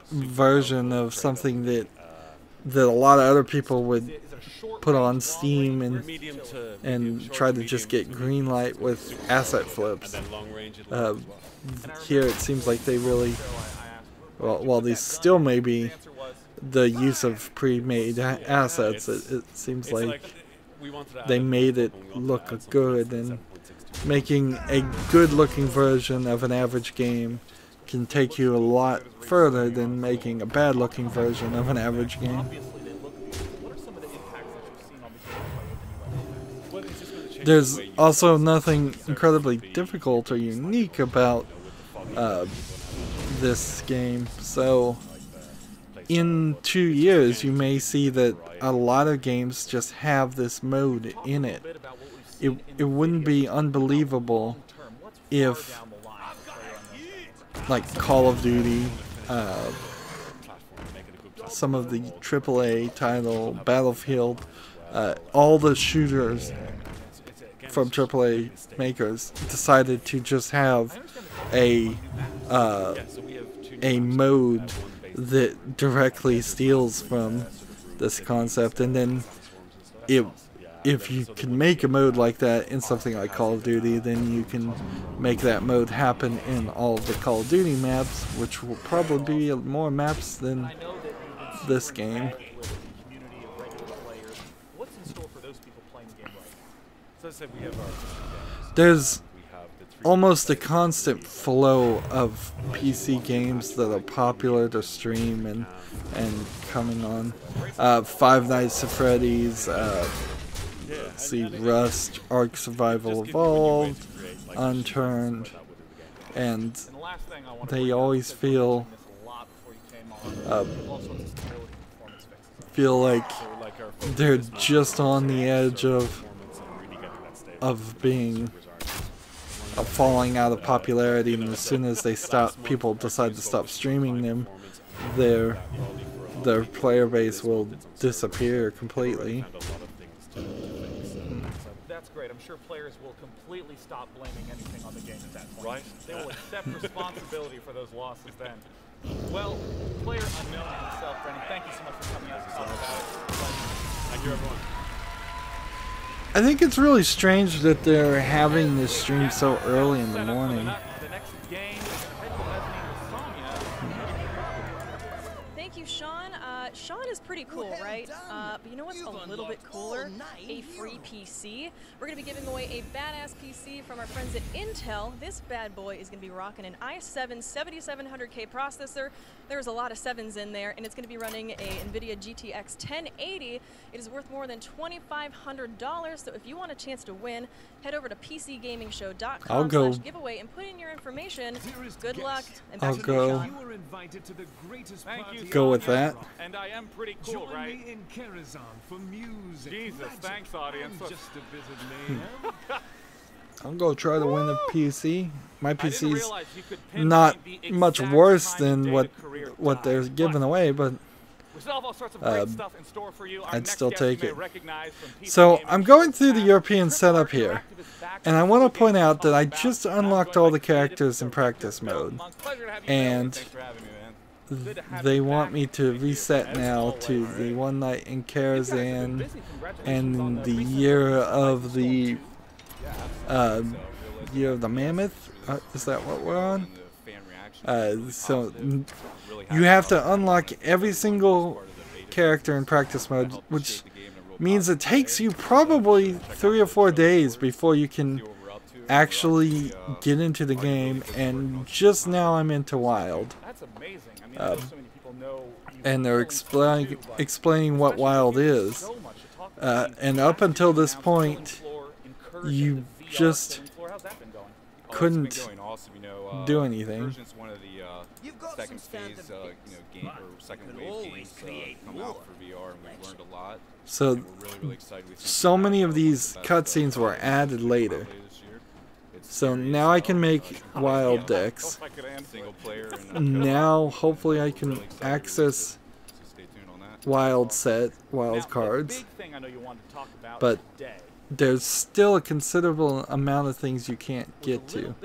version of something that a lot of other people would put on Steam and try to just get green light with asset flips. Here it seems like they really, well, while these still may be the use of pre-made assets, it seems like they made it look good, and making a good-looking version of an average game can take you a lot further than making a bad-looking version of an average game. There's also nothing incredibly difficult or unique about this game, so in 2 years you may see that a lot of games just have this mode in it. It wouldn't be unbelievable if, like Call of Duty, some of the AAA title, Battlefield, all the shooters from AAA makers decided to just have a mode that directly steals from this concept, and then if you can make a mode like that in something like Call of Duty, then you can make that mode happen in all of the Call of Duty maps, which will probably be more maps than this game. There's almost a constant flow of PC games that are popular to stream and coming on. Five Nights at Freddy's, let's see, Rust, Ark Survival Evolved, Unturned, and they always feel like they're just on the edge of falling out of popularity, and as soon as they people decide to stop streaming them, their player base will disappear completely. That's great. I'm sure players will completely stop blaming anything on the game at that point. Right. They will accept responsibility for those losses then. Well, PlayerUnknown himself, Brennan, thank you so much for coming out to talk about it. Thank you, everyone. I think it's really strange that they're having this stream so early in the morning. Thank you, Sean. Sean is pretty cool, right? But you know what's a little bit cooler? A free PC. We're going to be giving away a badass PC from our friends at Intel. This bad boy is going to be rocking an i7 7700K processor. There's a lot of 7s in there, and it's going to be running a NVIDIA GTX 1080. It is worth more than $2,500, so if you want a chance to win, head over to PCGamingShow.com/giveaway and put in your information. Good luck. And I'll go. Go with that. And I am pretty cool, right? in Karazhan for music. Jesus, thanks, audience. Just a bit of mayhem. I'll go try to win a PC. My PC's not much worse than what they're giving away, but I'd still take it. So I'm going through the European setup here, and I want to point out that I just unlocked all the characters in practice mode, and they want me to reset now to the One Night in Karazhan and the year of the mammoth. Is that what we're on? So you have to unlock every single character in practice mode, which means it takes you probably 3 or 4 days before you can actually get into the game, and just now I'm into Wild. And they're explaining what Wild is. And up until this point, you just couldn't do anything. So many of these cutscenes were added later. So now I can make wild decks. Now hopefully I can access wild cards. But there's still a considerable amount of things you can't get to.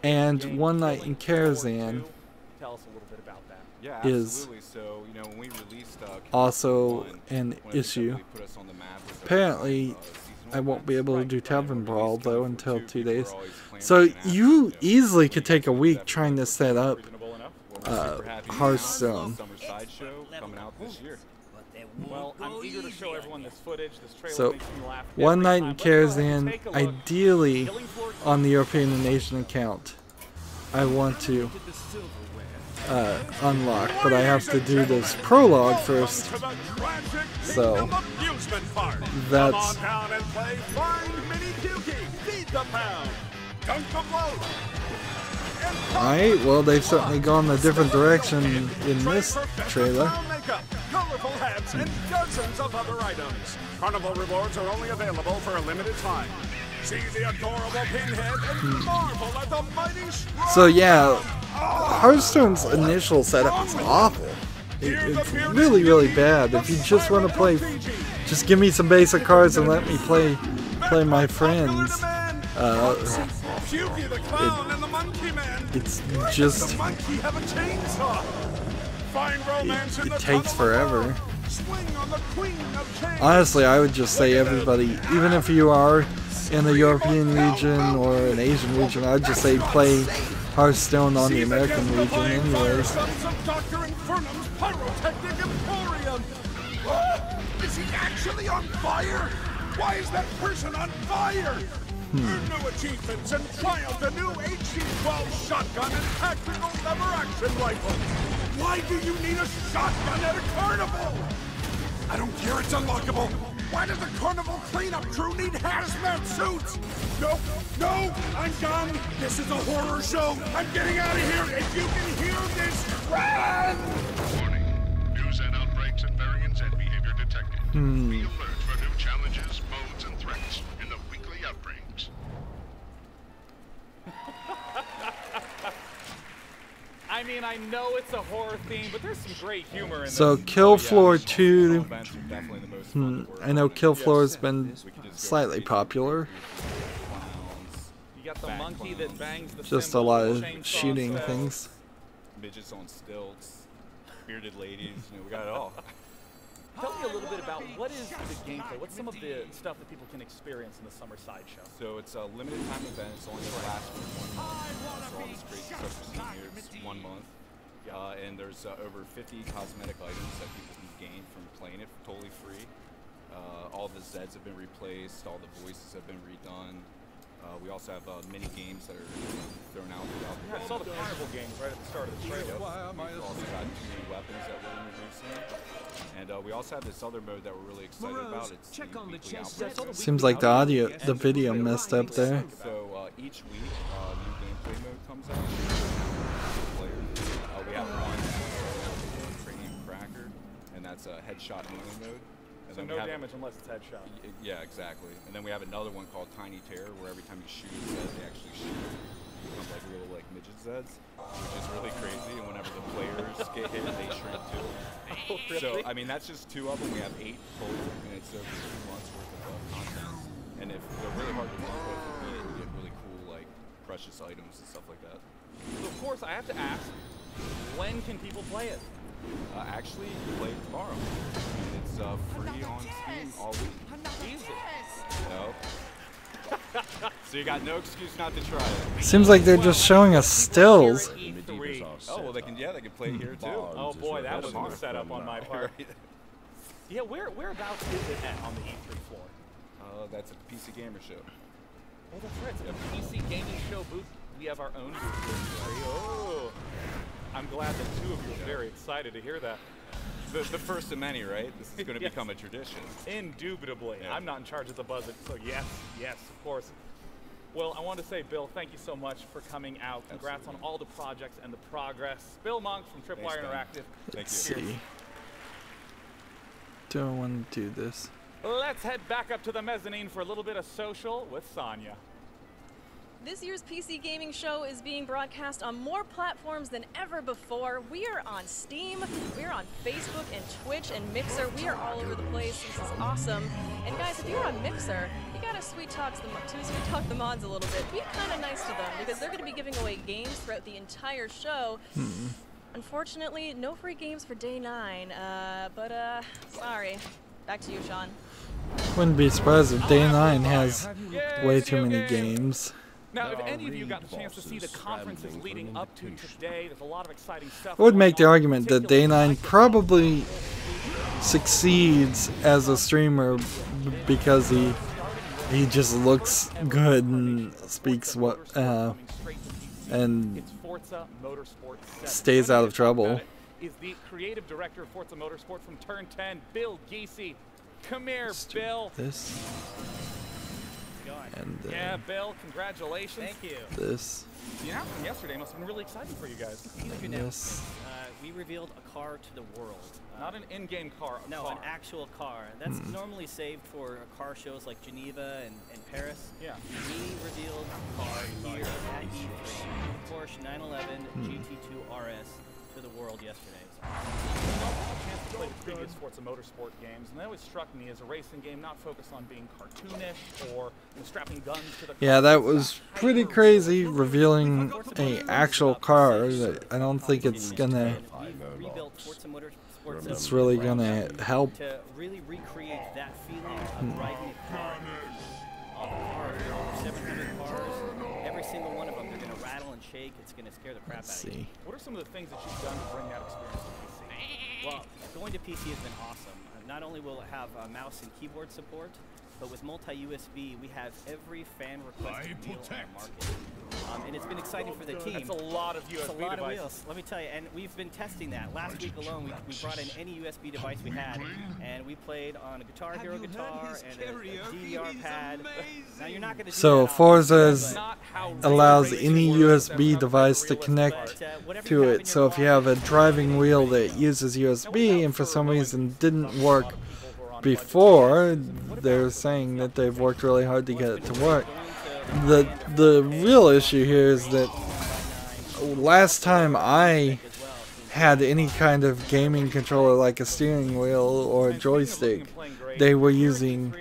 And One Night in Karazhan is also an issue. Apparently, I won't be able to do Tavern Brawl though until 2 days. So you easily could take a week trying to set up Hearthstone. Well, I'm eager to show everyone this footage. This trailer So, makes me laugh One every Night time. in Karazhan, ideally on the European Nation account, I want to unlock, but I have to do this prologue first. So, that's... Alright, well they've certainly gone a different direction in this trailer. Colorful hats, and dozens of other items. Carnival rewards are only available for a limited time. See the adorable pinhead and marvel at the mighty strong. So yeah, Hearthstone's initial setup is awful. It's really, really bad. If you just want to play, just give me some basic cards and let me play my friends. It's just... It takes forever. Honestly, I would just say everybody, even if you are in the European region or an Asian region, I'd just say play Hearthstone on the American region anyways. Is he actually on fire? Why is that person on fire? Earn new achievements and try out the new HC-12 shotgun and tactical lever-action rifle. Why do you need a shotgun at a carnival? I don't care, it's unlockable. Why does the carnival cleanup crew need hazmat suits? No, no, I'm done. This is a horror show. I'm getting out of here. If you can hear this, run! Warning. News and outbreaks and variants and behavior detected. Be alert for new challenges, modes, and threats in the weekly outbreaks. I mean, I know it's a horror theme, but there's some great humor in this. So Kill Floor 2, I know Kill Floor has been slightly popular. You got the monkey that bangs the Just a cymbal, lot of chainsaw shooting cells. things. Midgets on stilts, bearded ladies, we got it all. Tell me a little bit about what is the gameplay? What's some of the stuff that people can experience in the summer sideshow? So it's a limited time event. It's only going to last for 1 month. So all this crazy stuff you're seeing here, it's 1 month. And there's over 50 cosmetic items that people can gain from playing it totally free. All the Zeds have been replaced. All the voices have been redone. We also have mini games that are thrown out throughout the I saw the carnival games right at the start of the trailer. We've also got 2 new weapons that we're introducing. And we also have this other mode that we're really excited about. It's check on the chest. Seems like the video messed up there. So each week, new gameplay mode comes out. We have one Cranium Cracker, and that's a headshot melee mode. And so then no damage unless it's headshot. Yeah, exactly. And then we have another one called Tiny Terror, where every time you shoot a Zed, they actually shoot. Become like real like midget Zeds, which is really crazy. And whenever the players get hit, they shrink too. Oh, really? So I mean, that's just 2 of them. We have 8 total, and it's over 2 months worth of content. And if they're really hard to work with, you get really cool like precious items and stuff like that. So of course, I have to ask, when can people play it? Actually, play it tomorrow. It's free on Steam all week. Easy. No. So you got no excuse not to try it. Seems like they're just showing us stills. Oh well, they can play it here too. Oh boy, that was a setup on my part. Yeah, whereabouts is it at on the E3 floor? That's at the PC Gamer Show. Oh, that's right. It's a PC gaming show booth. We have our own booth. Oh. I'm glad that 2 of you are very excited to hear that. The first of many, right? This is going to become a tradition. Indubitably. Yeah. I'm not in charge of the budget, so yes, of course. Well, I want to say, Bill, thank you so much for coming out. Congrats on all the projects and the progress. Bill Monk from Tripwire Interactive. Thank you. Do I want to do this? Let's head back up to the mezzanine for a little bit of social with Sonya. This year's PC Gaming Show is being broadcast on more platforms than ever before. We are on Steam, we are on Facebook and Twitch and Mixer. We are all over the place. This is awesome. And guys, if you're on Mixer, you gotta sweet talk the mods a little bit. Be kind of nice to them because they're gonna be giving away games throughout the entire show. Unfortunately, no free games for day 9. Sorry. Back to you, Sean. Wouldn't be surprised if day 9 has way too many games. Now, if any of you got the chance to see the conferences leading up to today, there's a lot of exciting stuff. I would make the argument that day 9 probably succeeds as a streamer because he just looks good and speaks and stays out of trouble. Is the creative director of Forza Motorsport from Turn 10, Bill Giese. Come here, Bill. This. And, yeah, Bill, congratulations. Thank you. This. The announcement yesterday must have been really exciting for you guys. Yes. We revealed a car to the world. Not an in-game car. No, an actual car. That's normally saved for car shows like Geneva and Paris. Yeah. We revealed a car here at E3. Porsche 911 GT2 RS to the world yesterday. I had a chance to play the previous Forza Motorsport games, and they always struck me as a racing game not focused on being cartoonish or strapping guns to the car. Yeah, that was pretty crazy, revealing a actual car. I don't think it's gonna. It's really gonna help. To really recreate that feeling of riding a car. All the cars, over 700 cars, every single one of them, they're gonna rattle and shake. It's gonna scare the crap out of you. What are some of the things that you've done to bring that experience to PC? Well, going to PC has been awesome. Not only will it have mouse and keyboard support, but with multi-USB, we have every fan requested wheel on the market. And it's been exciting for the team. That's a lot of USB It's a lot devices. of wheels, let me tell you. And we've been testing that. Last week alone, we brought in any USB device we had, and we played on a Guitar Hero guitar and a DDR pad. Now you're not going to So Forza allows any USB device to connect to it. So if you have a driving wheel that uses USB and for some reason didn't work before, they're saying that they've worked really hard to get it to work. The real issue here is that last time I had any kind of gaming controller like a steering wheel or a joystick, they were using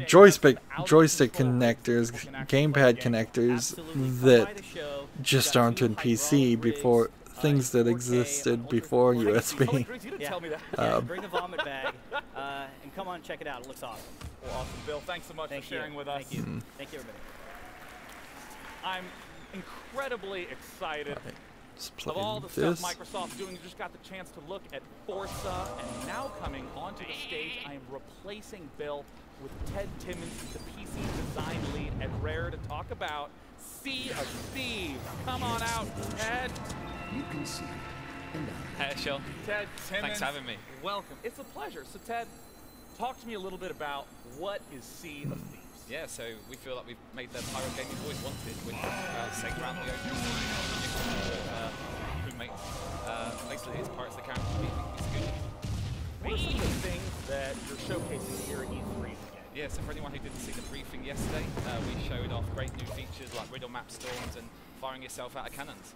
joystick connectors, gamepad connectors that just aren't in PC before things that existed before USB. Bring the vomit bag and come on and check it out. It looks awesome. Well, awesome, Bill. Thanks so much for sharing with us. Thank you. Thank you, everybody. I'm incredibly excited of all the this. stuff Microsoft's doing. You just got the chance to look at Forza, and now coming onto the stage, I am replacing Bill with Ted Timmons, the PC design lead at Rare, to talk about Sea of Thieves. Come on out, Ted. You can see. Hey, Sean. Ted Timmons. Thanks for having me. Welcome. It's a pleasure. So, Ted, talk to me a little bit about what is Sea of Thieves. Yeah, so we feel like we've made the pirate game we've always wanted with Sega around the ocean, crewmates. Basically, it's Pirates of the Caribbean. It's good. What are some of the things that you're showcasing here at E3 again? Yeah, so for anyone who didn't see the briefing yesterday, we showed off great new features like Rydo map storms and firing yourself out of cannons.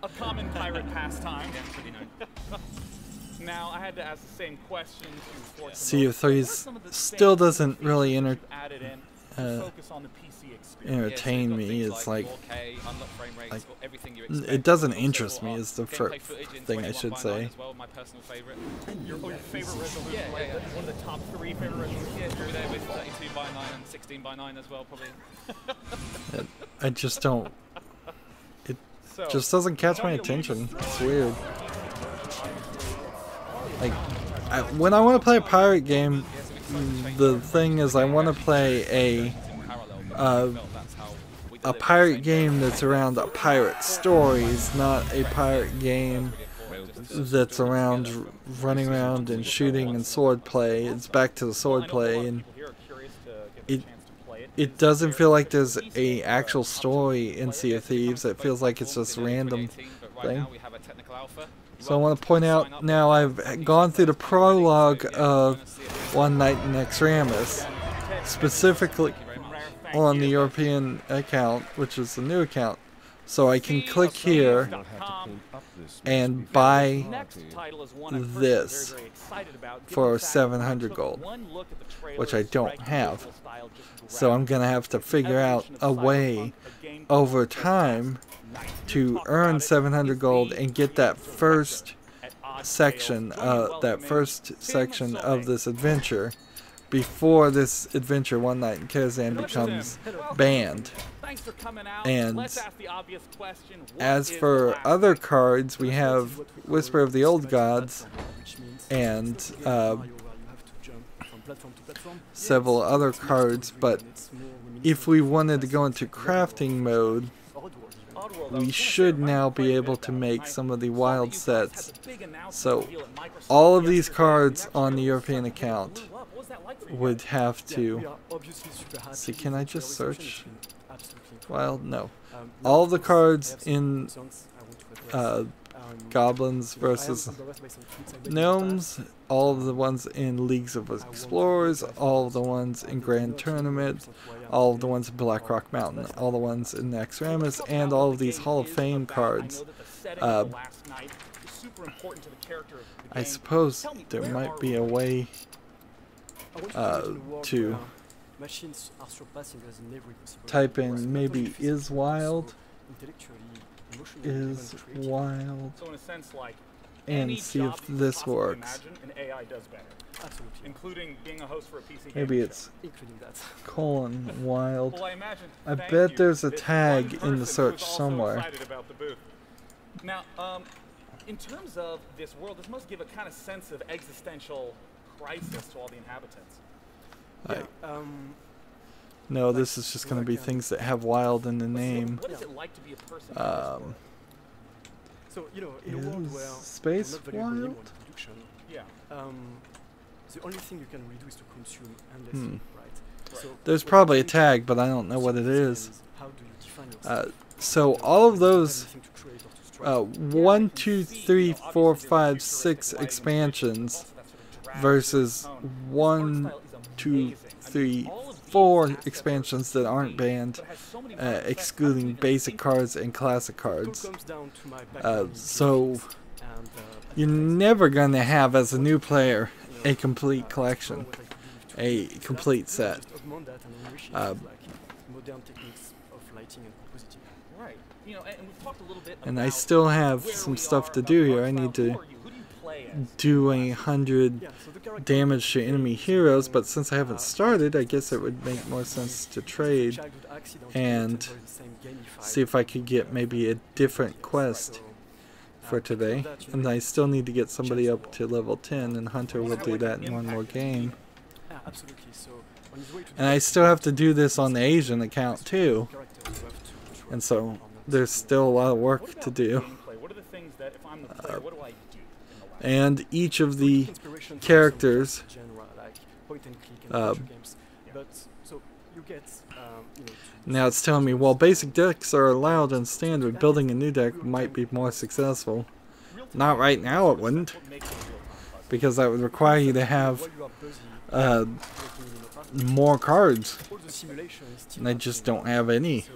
A common pirate pastime. Yeah, pretty known. Now, I had to ask the same question to Forza. Sea of Thieves still doesn't really entertain me. It's like it doesn't interest me. Is the first thing I should say. My personal favorite. Your favorite resolution? Yeah, one of the top 3 favorite resolutions. Yeah, through there with 32:9 and 16:9 as well, probably. I just don't. It just doesn't catch my attention. It's weird. Like, when I want to play a pirate game, the thing is I want to play a pirate game that's around a pirate stories, not a pirate game that's around running around and shooting and sword play. It's back to the sword play, and it doesn't feel like there's a actual story in Sea of Thieves. It feels like it's just a random thing. So I want to point out now I've gone through the prologue of One Night in Extremis, specifically on the European account, which is the new account. So I can click here and buy this for 700 gold, which I don't have. So I'm going to have to figure out a way over time to earn 700 gold and get that first section of this adventure before this adventure One Night in Kazan becomes banned. And as for other cards, we have Whisper of the Old Gods and several other cards, but if we wanted to go into crafting mode, we should now be able to make some of the wild sets. So all of these cards on the European account would have to see. Can I just search wild? No. All the cards in Goblins versus Gnomes, all of the ones in Leagues of Explorers, all of the ones in Grand Tournament, all of the ones in Black Rock Mountain, all the ones in Extremis, and all of these Hall of Fame cards. I suppose there might be a way to type in maybe is wild and see if this works. Maybe it's :wild. I bet there's a tag in the search somewhere. Now, in terms of this world, this must give a kind of sense of existential crisis to all the inhabitants. No, this is just going to be things that have wild in the name. What is it like to be a person? So, you know, in a world where space wild? Yeah. The only thing you can really do is to consume endlessly, right? So there's probably a tag, but I don't know what it is. So all of those 1, 2, 3, 4, 5, 6 expansions versus 1, 2, 3, 4 expansions that aren't banned, excluding basic cards and classic cards. So you're never going to have, as a new player, a complete collection, a complete set. Right. You know, and we've talked a little bit And I still have some stuff to do here. I need to do 100 damage to enemy heroes, but since I haven't started, I guess it would make more sense to trade and see if I could get maybe a different quest for today. And I still need to get somebody up to level 10, and Hunter will do that in one more game. And I still have to do this on the Asian account too. And so there's still a lot of work to do. And each of the characters now it's telling me, while basic decks are allowed in standard, building a new deck might be more successful. Not right now, it wouldn't, because that would require you to have more cards, and I just don't have any,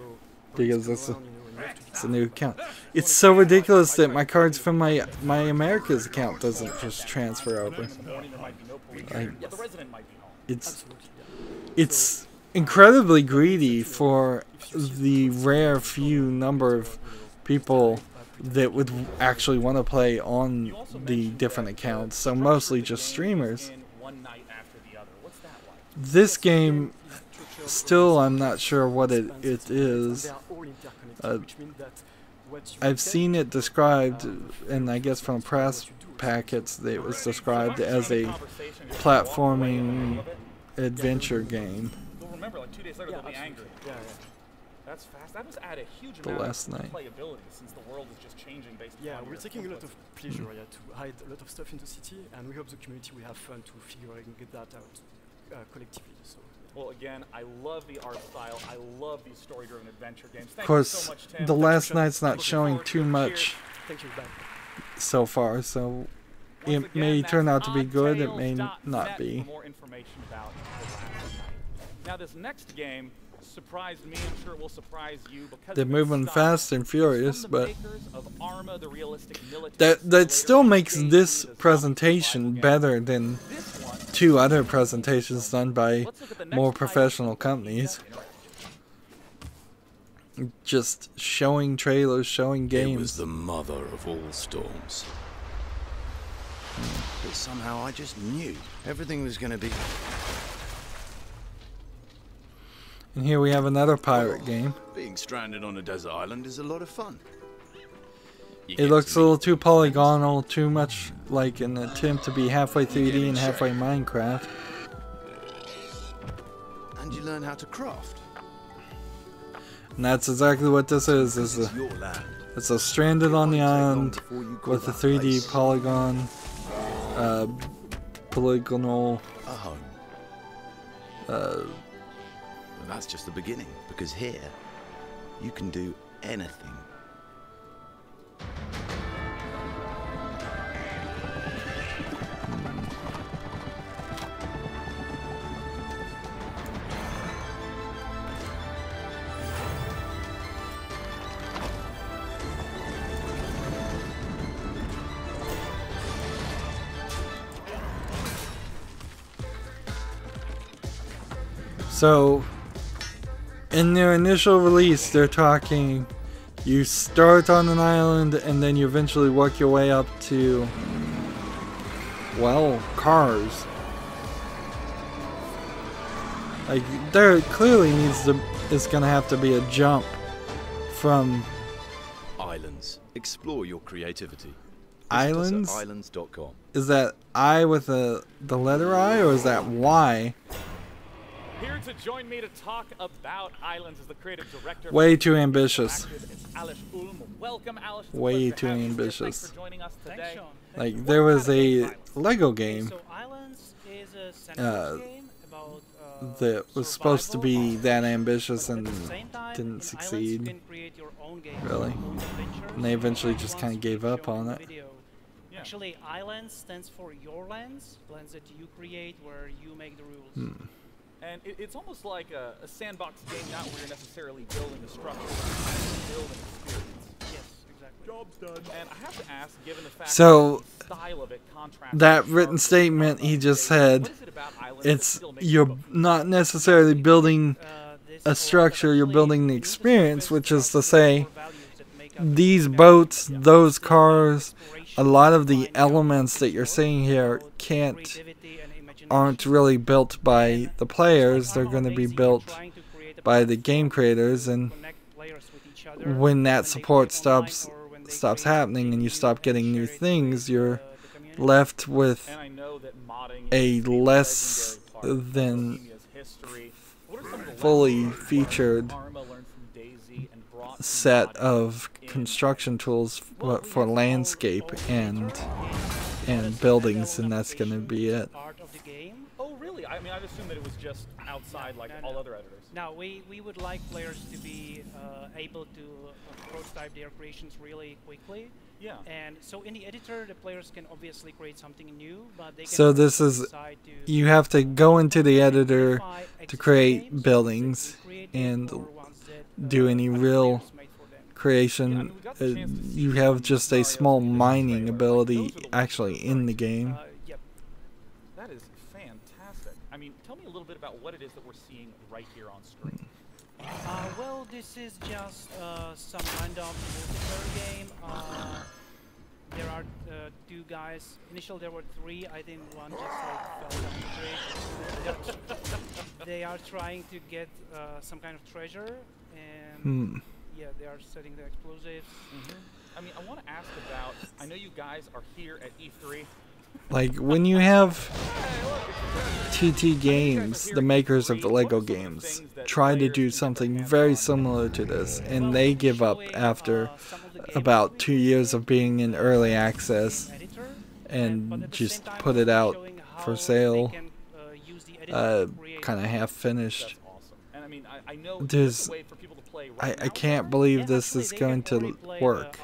because it's a new account. It's so ridiculous that my cards from my America's account doesn't just transfer over. It's incredibly greedy for the rare few number of people that would actually want to play on the different accounts, so mostly just streamers. This game, still I'm not sure what it is. I've seen it described, and I guess from press packets, it was described as a platforming adventure game. Remember, like 2 days later, they'll be angry. That's fast. That must add a huge amount of playability, since the world is just changing based on we're taking a lot of pleasure to hide a lot of stuff in the city, and we hope the community will have fun to figure and get that out collectively. So. Well, again, I love the art style. I love these story-driven adventure games. Thank Of course, you so much, Tim. the last night's not showing too much so far, so it may turn out to be good, it may not be. More information about the last night. Now, this next game surprised me. I'm sure it will surprise you because they're moving fast and furious, but Arma, the realistic that still makes this presentation better than 2 other presentations done by more professional companies. Just showing trailers, showing games. It was the mother of all storms. But somehow I just knew everything was going to be... And here we have another pirate game. Being stranded on a desert island is a lot of fun. It looks a little too polygonal, too much like an attempt to be halfway 3D and halfway Minecraft. And you learn how to craft. And that's exactly what this is. It's a stranded on the island with a 3D polygonal that's just the beginning, because here you can do anything. So, in their initial release, they're talking, you start on an island and then you eventually work your way up to, well, cars. Like, there clearly is going to have to be a jump from... Islands. Explore your creativity. Islands? Islands.com. Is that I with the letter I, or is that Y? Here to join me to talk about Islands is the creative director. Way too ambitious. Welcome, Alice. Way too ambitious. Thanks for joining us today. Thanks, like, there was a Lego game So Islands is a sandbox game about that was supposed to be that ambitious and didn't you succeed. can create your own game, Really. And they eventually just kind of gave up on it. Actually, Islands stands for your lands that you create where you make the rules. And it's almost like a sandbox game, not where you're necessarily building a structure, but building an experience. Yes, exactly. Job's done. And I have to ask, given the fact So, that the style of it contrasts that written statement he just said, it's, you're not necessarily building a structure, you're building the experience, which is to say, these boats, those cars, a lot of the elements that you're seeing here aren't really built by the players. They're going to be built by the game creators, and when that support stops happening and you stop getting new things, you're left with a less than fully featured set of construction tools for landscape and buildings, and that's going to be it. Oh, really? I mean, I've assumed that it was just outside like all other editors. No, we would like players to be able to prototype their creations really quickly. Yeah. And so in the editor, the players can obviously create something new, but they can so this is, you have to go into the editor to create buildings and do any real creation. You have just a small mining ability actually in the game. That is fantastic. I mean, tell me a little bit about what it is that we're seeing right here on screen. Well, this is just some random multiplayer game. There are two guys. Initially there were three. I think one just like fell down the bridge. They are trying to get some kind of treasure, and yeah, they are setting the explosives. I mean, I want to ask about, I know you guys are here at E3. Like, when you have TT Games, the makers of the Lego games, try to do something very similar to this, and they give up after about 2 years of being in early access and just put it out for sale, kind of half finished. I can't believe this is going to work.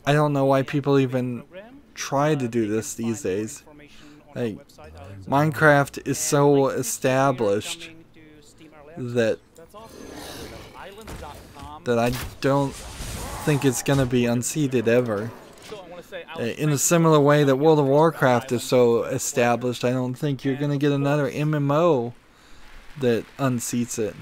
I don't know why people even try to do this these days. Like, Minecraft is so established that I don't think it's going to be unseated ever. In a similar way that World of Warcraft is so established, I don't think you're going to get another MMO that unseats it.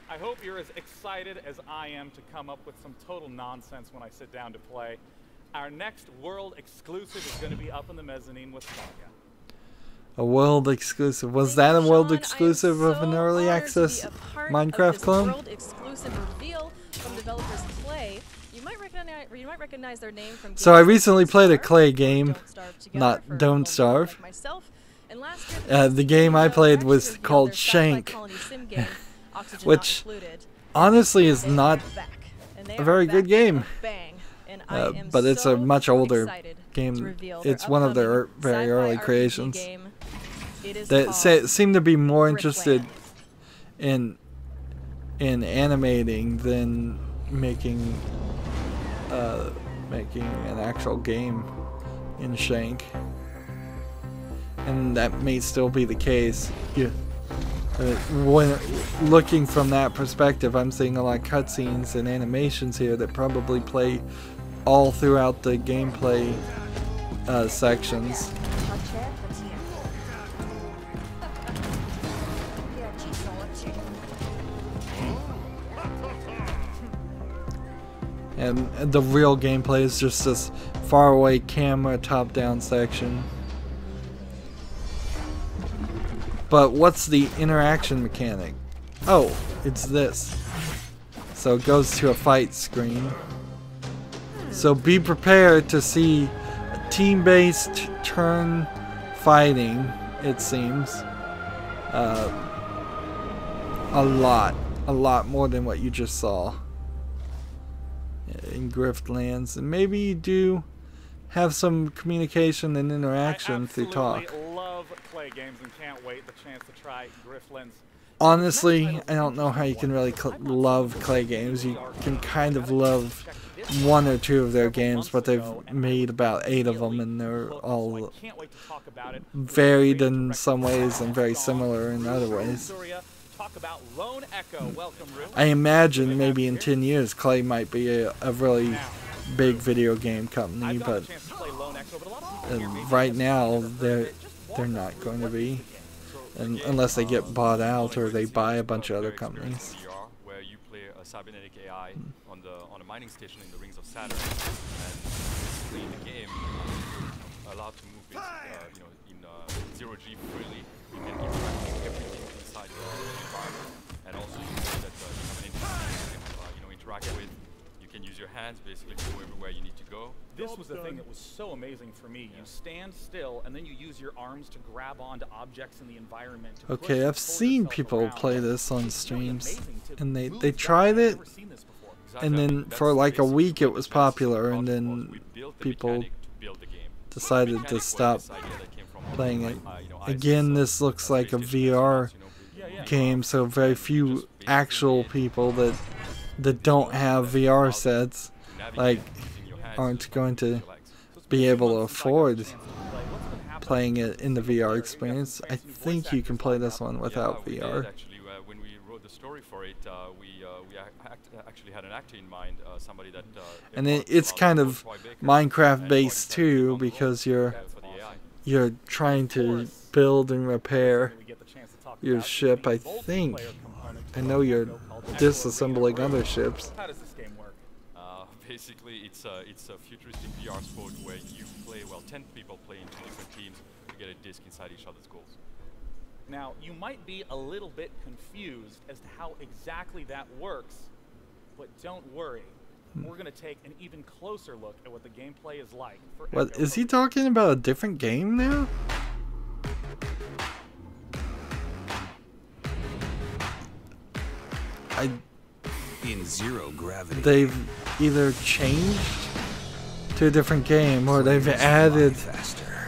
I hope you're as excited as I am to come up with some total nonsense when I sit down to play. Our next world exclusive is going to be up in the mezzanine with Saga. A world exclusive. Was that a world exclusive of an early access Minecraft clone? World exclusive reveal from developers Clay. You might recognize their name from. So I recently played a Clay game, not Don't Starve. The game I played was called Shank, which honestly is not a very good game, but it's a much older game. It's one of their very early creations. That seem to be more interested in animating than making an actual game in Shank. And that may still be the case. When looking from that perspective, I'm seeing a lot of cutscenes and animations here that probably play all throughout the gameplay sections. And the real gameplay is just this faraway camera top-down section. But what's the interaction mechanic? Oh, it's this. So it goes to a fight screen. So be prepared to see a team-based turn fighting, it seems. A lot more than what you just saw in Griftlands. And maybe you do have some communication and interaction through talk. Love Clay games and can't wait the chance to try Griftlands. Honestly, I don't know how you can really love Clay games. You can kind of love one or two of their games, but they've made about 8 of them, and they're all varied in some ways and very similar in other ways. I imagine maybe in 10 years Clay might be a really big video game company, but right now they're not going to be. and unless they get bought out or they buy a bunch of other companies. Where you play a cybernetic AI on a mining station in the rings of Saturn, and basically in the game you're allowed to move in zero G freely. You can interact with everything inside the environment, and also you know that you have an interface you can interact with. You can use your hands basically to go everywhere you need to go. This was the thing that was so amazing for me. You stand still, and then you use your arms to grab onto objects in the environment. Okay, I've seen people play this on streams, and they tried it, and then for like a week it was popular, and then people decided to stop playing it. Again, this looks like a VR game, so very few actual people that don't have VR sets aren't going to be able to afford playing it in the VR experience. I think you can play this one without VR. Actually, when we wrote the story for it, we actually had an actor in mind, somebody that. And it's kind of Minecraft based too, because you're trying to build and repair your ship. I think. I know you're disassembling other ships. How does this game work? Basically, it's a futuristic VR sport where you play, 10 people play in 2 different teams to get a disc inside each other's goals. Now, you might be a little bit confused as to how exactly that works, but don't worry. We're going to take an even closer look at what the gameplay is like. What, is he talking about a different game now? In zero gravity, they've either changed to a different game or they've added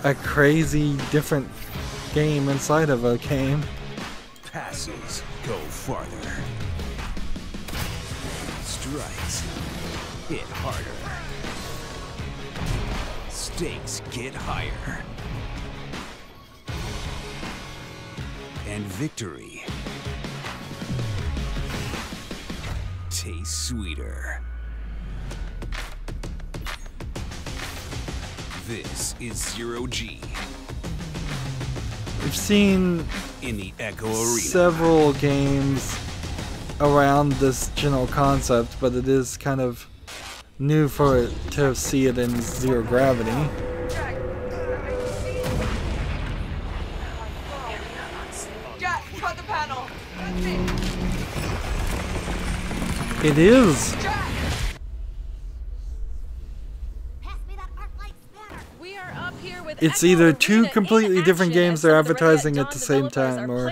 a crazy different game inside of a game. Passes go farther. Strikes hit harder. Stakes get higher. And victory tastes sweeter. This is Zero G. We've seen in the Echo Arena several games around this general concept, but it is kind of new for it to see it in zero gravity. Jack, cut the panel. It is. We are up here with It's either two completely different games they're advertising at the same time, or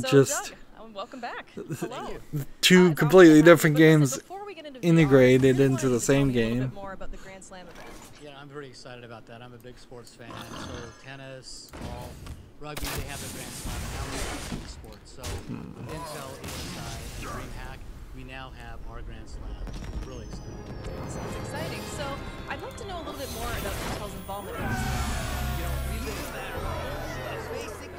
just welcome back. Hello. Two completely different games integrated into the same game. Yeah, I'm pretty excited about that. I'm a big sports fan. So tennis, golf, rugby, they have the Grand Slam. Now we have sports. So with Intel, ASI, and DreamHack, we now have our Grand Slam. Really exciting. Sounds exciting. So I'd like to know a little bit more about Intel's involvement in this. You know, we've been there. Basic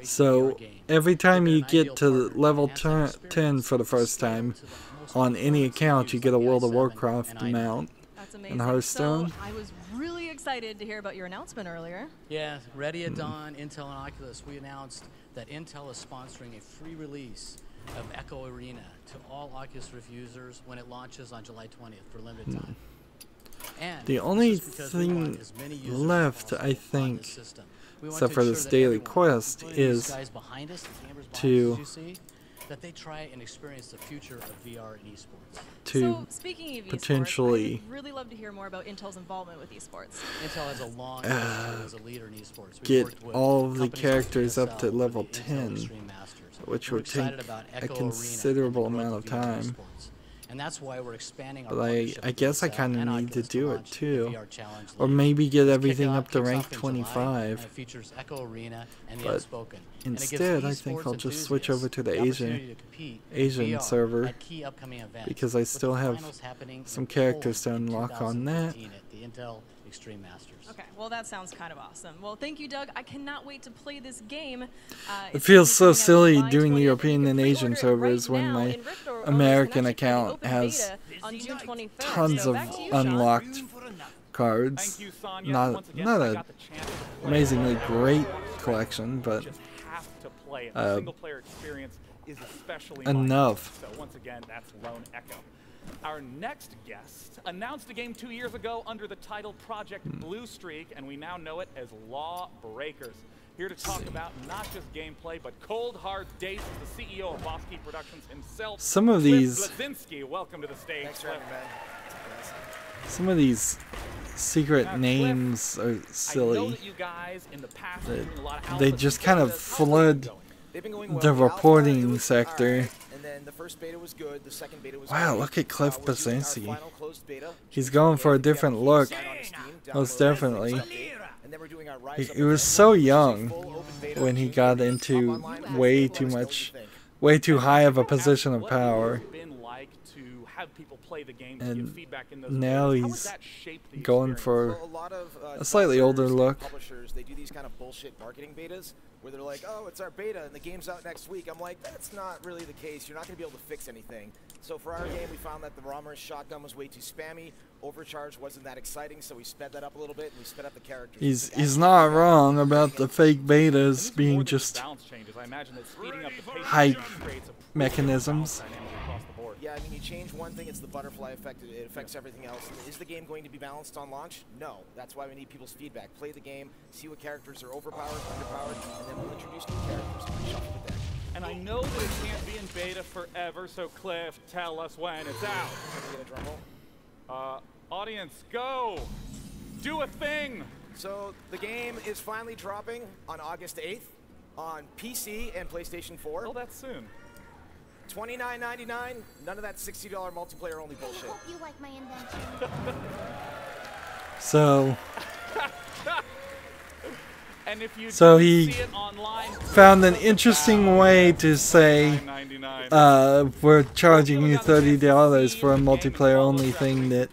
So every time you get to level 10 for the first time on any account, you get a World of Warcraft mount. That's amazing. In Hearthstone. So I was really excited to hear about your announcement earlier. Yeah, ready at dawn, Intel and Oculus, we announced that Intel is sponsoring a free release of Echo Arena to all Oculus Rift users when it launches on July 20th for limited time. And the only thing left, I think, except for this daily quest, is to that they try and experience the future of VR and esports. So, speaking of potentially, esports, I'd really love to hear more about Intel's involvement with esports. Intel has a long history as a leader in esports. Get all of the characters up to level 10, which would take a considerable amount of time. And that's why we're expanding our I guess I kind of need to do it too, or maybe get everything up to rank 25. But instead, I think I'll just switch over to the Asian server, because I still have some characters to unlock on that. Okay, well that sounds kind of awesome. Well, thank you, Doug. I cannot wait to play this game. It feels so silly doing the European and Asian servers when my American account has tons of unlocked cards. Not a amazingly great collection, but enough. So once again, that's Lone Echo. Our next guest announced a game 2 years ago under the title Project Blue Streak, and we now know it as Lawbreakers. Here to talk about not just gameplay, but cold hard dates is the CEO of Boss Key Productions himself. Some of these, welcome to the stage. Thanks for having me, man. some of these secret names are silly. They just kind of flood the reporting sector. Wow, look at Cliff Basinski. He's going for a different look, most definitely. He was so young when he got into way too high of a position of power. And now he's going for a slightly older look. They do these kind of bullshit marketing betas where they're like, oh, it's our beta and the game's out next week. I'm like, that's not really the case. You're not going to be able to fix anything. So for our game, we found that the Romer's shotgun was way too spammy. Overcharge wasn't that exciting, so we sped that up a little bit and we sped up the characters. He's not wrong about the fake betas being just hype mechanisms. Yeah, I mean, you change one thing, it's the butterfly effect. It affects everything else. Is the game going to be balanced on launch? No. That's why we need people's feedback. Play the game, see what characters are overpowered, underpowered, and then we'll introduce new characters. Shuffle the deck. And I know that it can't be in beta forever, so Cliff, tell us when it's out. Can we get a drum roll? Audience, go! Do a thing! So the game is finally dropping on August 8th on PC and PlayStation 4. Oh, that's soon. $29.99. None of that $60 multiplayer only bullshit. I hope you like my invention. So, and if you he found an interesting way to say, we're charging you $30 for a multiplayer only thing that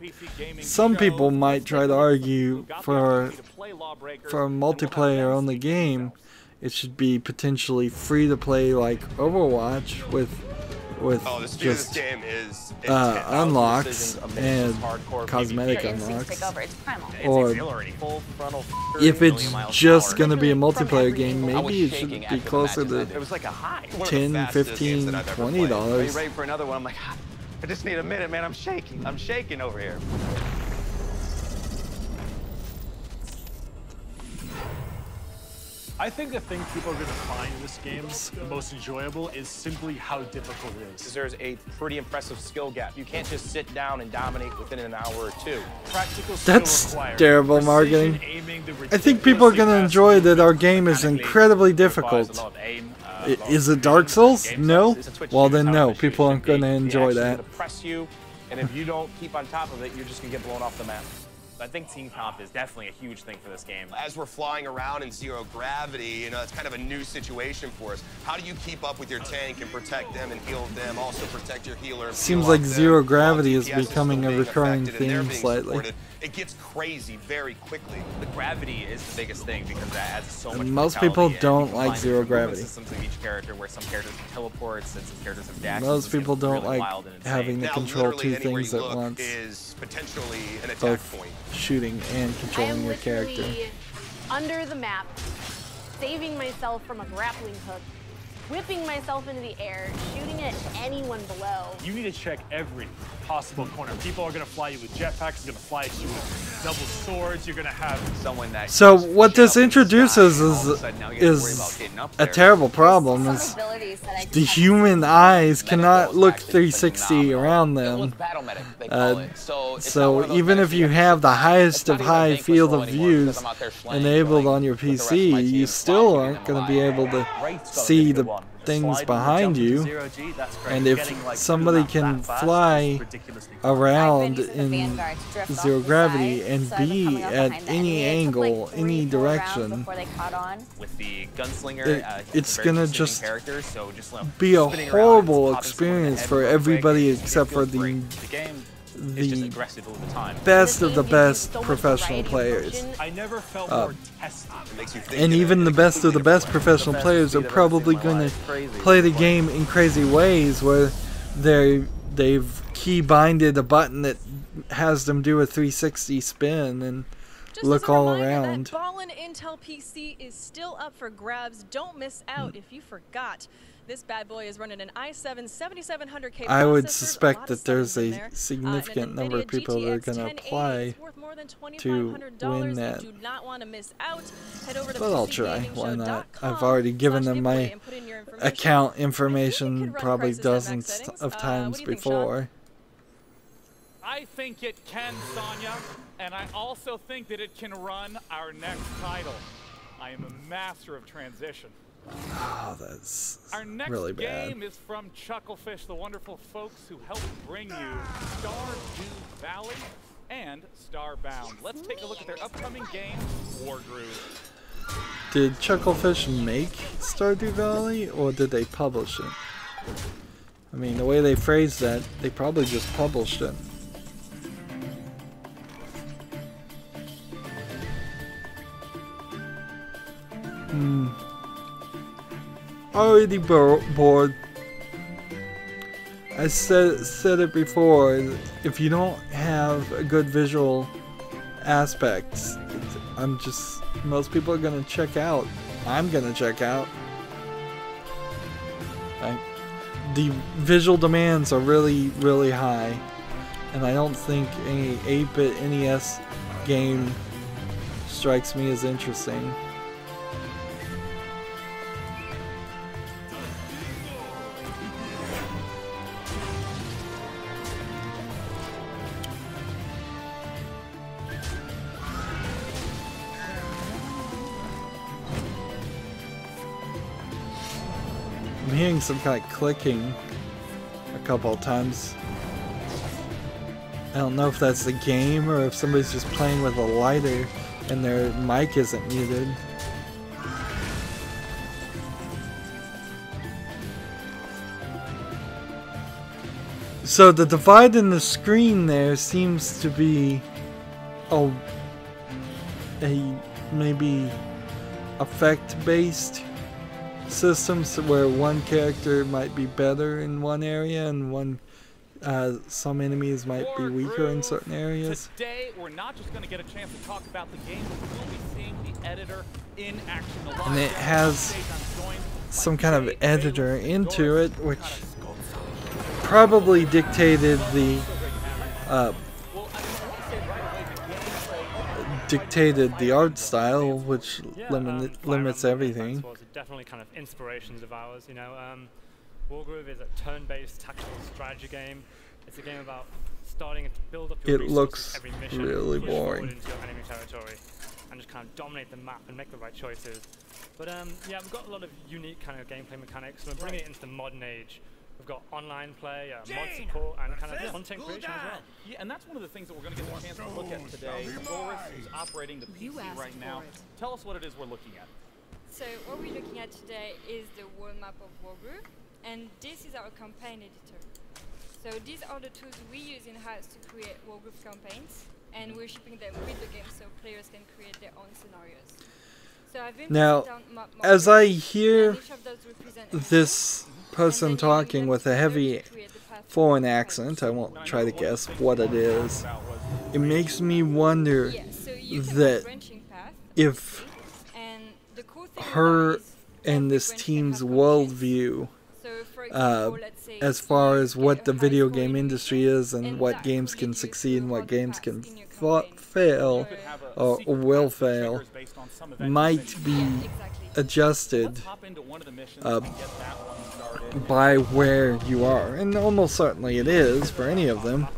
some people might try to argue for a multiplayer only game. It should be potentially free to play like Overwatch with just unlocks and cosmetic unlocks. Or if it's just going to be a multiplayer game, maybe it should be closer to $10, $15, $20. Ready for another one? I'm like, I just need a minute, man. I'm shaking over here. I think the thing people are going to find in this game the most enjoyable is simply how difficult it is. There's a pretty impressive skill gap. You can't just sit down and dominate within an hour or two. Practical skill That's terrible marketing. I think people are going to enjoy that our game is incredibly difficult. Is it Dark Souls? No? Well then no, people aren't going to enjoy that. Press you, and if you don't keep on top of it, you're just going to get blown off the map. I think team comp is definitely a huge thing for this game. As we're flying around in zero gravity, you know, it's kind of a new situation for us. How do you keep up with your tank and protect them and heal them, also protect your healer? Seems like zero gravity is becoming a recurring theme slightly. It gets crazy very quickly. The gravity is the biggest thing because that adds so much. Most people don't like zero gravity. Systems of each character, where some characters can teleport, some characters have dashes. Most people don't like having to control two things at once. Is potentially an attack both point. Shooting and controlling your character. Under the map, saving myself from a grappling hook, whipping myself into the air, shooting at anyone below. You need to check every possible corner. People are going to fly you with jetpacks, they're going to fly at you with double swords, you're going to have someone that... So what this introduces is a terrible problem. Is the human eyes cannot look 360 around them. So even if you have the highest of high field of views enabled on your PC, you still aren't going to be able to see the things behind you. And if somebody can fly around in zero gravity and be at any angle, any direction, it's gonna just be a horrible experience for everybody except for the best of the best professional players. And even the best of the best professional players are probably going to play the game in crazy ways where they've key binded a button that has them do a 360 spin and Just look as a all reminder, around. That Ballin Intel PC is still up for grabs. Don't miss out if you forgot. This bad boy is running an i7 7700K I would processors, suspect lot that of there's settings in a there. significant An number of NVIDIA people that are GTX going to 1080 apply is worth more than to $2,500. win that. You do not want to miss out. Head over to But I'll try. Why not? PCGamingShow.com I've already given them my and put in your information. account information run probably prices at max dozens settings. of What times do you think, Sean? before. I think it can, Sonya, and I also think that it can run our next title. I am a master of transition. Oh, that's Our next really bad. game is from Chucklefish, the wonderful folks who helped bring you Stardew Valley and Starbound. Let's take a look at their upcoming game, Wargroove. Did Chucklefish make Stardew Valley, or did they publish it? I mean, the way they phrased that, they probably just published it. Already bored. I said it before. If you don't have a good visual aspects, most people are gonna check out. I'm gonna check out. The visual demands are really, really high, and I don't think any 8-bit NES game strikes me as interesting. I'm hearing some kind of clicking a couple of times. I don't know if that's the game or if somebody's just playing with a lighter and their mic isn't muted. So the divide in the screen there seems to be a maybe effect-based systems where one character might be better in one area and some enemies might be weaker in certain areas. Today, we're not just going to get a chance to talk about the game, but we'll be seeing the editor in action. And it has some kind of editor into it, which probably dictated the art style, which limits everything. Definitely kind of inspirations of ours, you know. Wargroove is a turn-based tactical strategy game. It's a game about starting to build up your resources every mission, really push boring forward into your enemy territory, and just kind of dominate the map and make the right choices. But yeah, we've got a lot of unique kind of gameplay mechanics, and we're bringing it into the modern age. We've got online play, mod support, and kind of content creation as well. Yeah, and that's one of the things that we're going to get the chance to look at today. Doris, who's operating the PC right now, tell us what it is we're looking at. So what we're looking at today is the world map of Wargroove, and this is our campaign editor. So these are the tools we use in-house to create Wargroove campaigns, and we're shipping them with the game so players can create their own scenarios. So I've been now, as I hear this person talking with a heavy foreign accent, I won't try to guess what it is. It makes me wonder that if her and this team's worldview, as far as what the video game industry is and what games can succeed and what games can fail or will fail, might be adjusted by where you are, and almost certainly it is for any of them.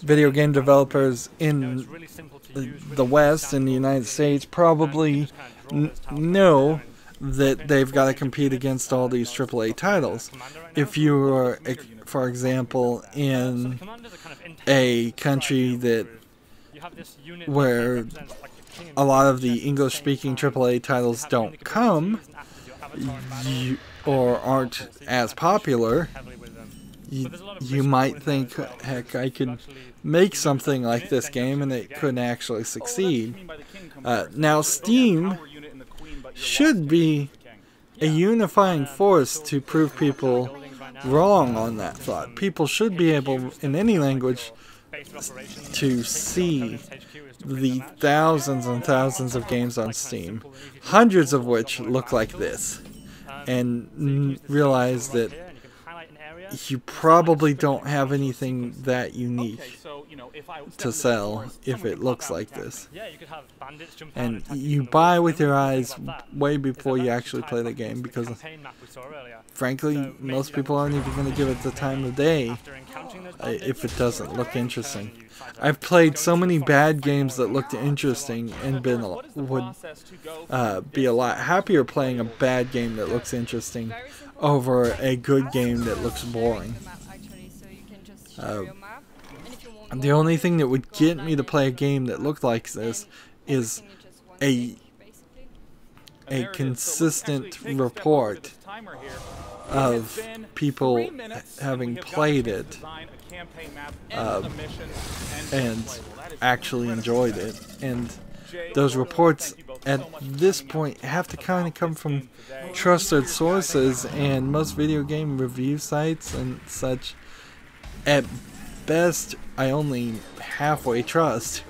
Video game developers in the West, in the United States, probably know that they've got to compete against all these AAA titles. If you are, for example, in a country where a lot of the English-speaking AAA titles don't come, or aren't as popular, you might think, heck, I could make something like this game and it could actually succeed. Now, Steam should be a unifying force to prove people wrong on that thought. People should be able, in any language, to see the thousands and thousands of games on Steam, hundreds of which look like this, and realize that you probably don't have anything that unique to sell if it looks like this. And you buy with your eyes way before you actually play the game, because frankly, most people aren't even going to give it the time of day if it doesn't look interesting. I've played so many bad games that looked interesting and would be a lot happier playing a bad game that looks interesting over a good game that looks boring. The only thing that would get me to play a game that looked like this is a consistent report of people having played it and actually enjoyed it. And those reports at this point have to kind of come from trusted sources, and most video game review sites and such, at best, I only halfway trust,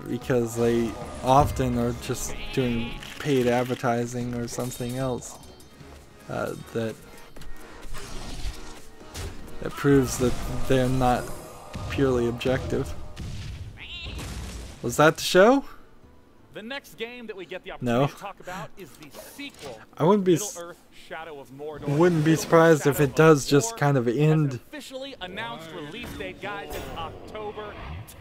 because they often are just doing paid advertising or something else that proves that they're not purely objective. Was that the show? The next game that we get the No. opportunity to talk about is the sequel. I wouldn't be surprised if it does just kind of end. Officially announced release date, guys, is October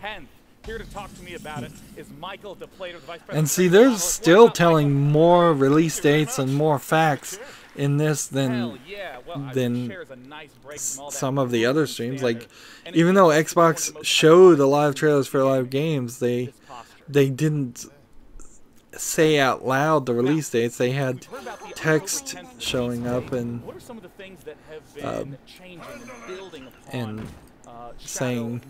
10th. Here to talk to me about it is Michael, the Vice President. And see, they're still telling more release dates and more facts in this than some of the other streams. Like, even though Xbox showed a lot of trailers for live games, they didn't say out loud the release dates. They had text showing up and saying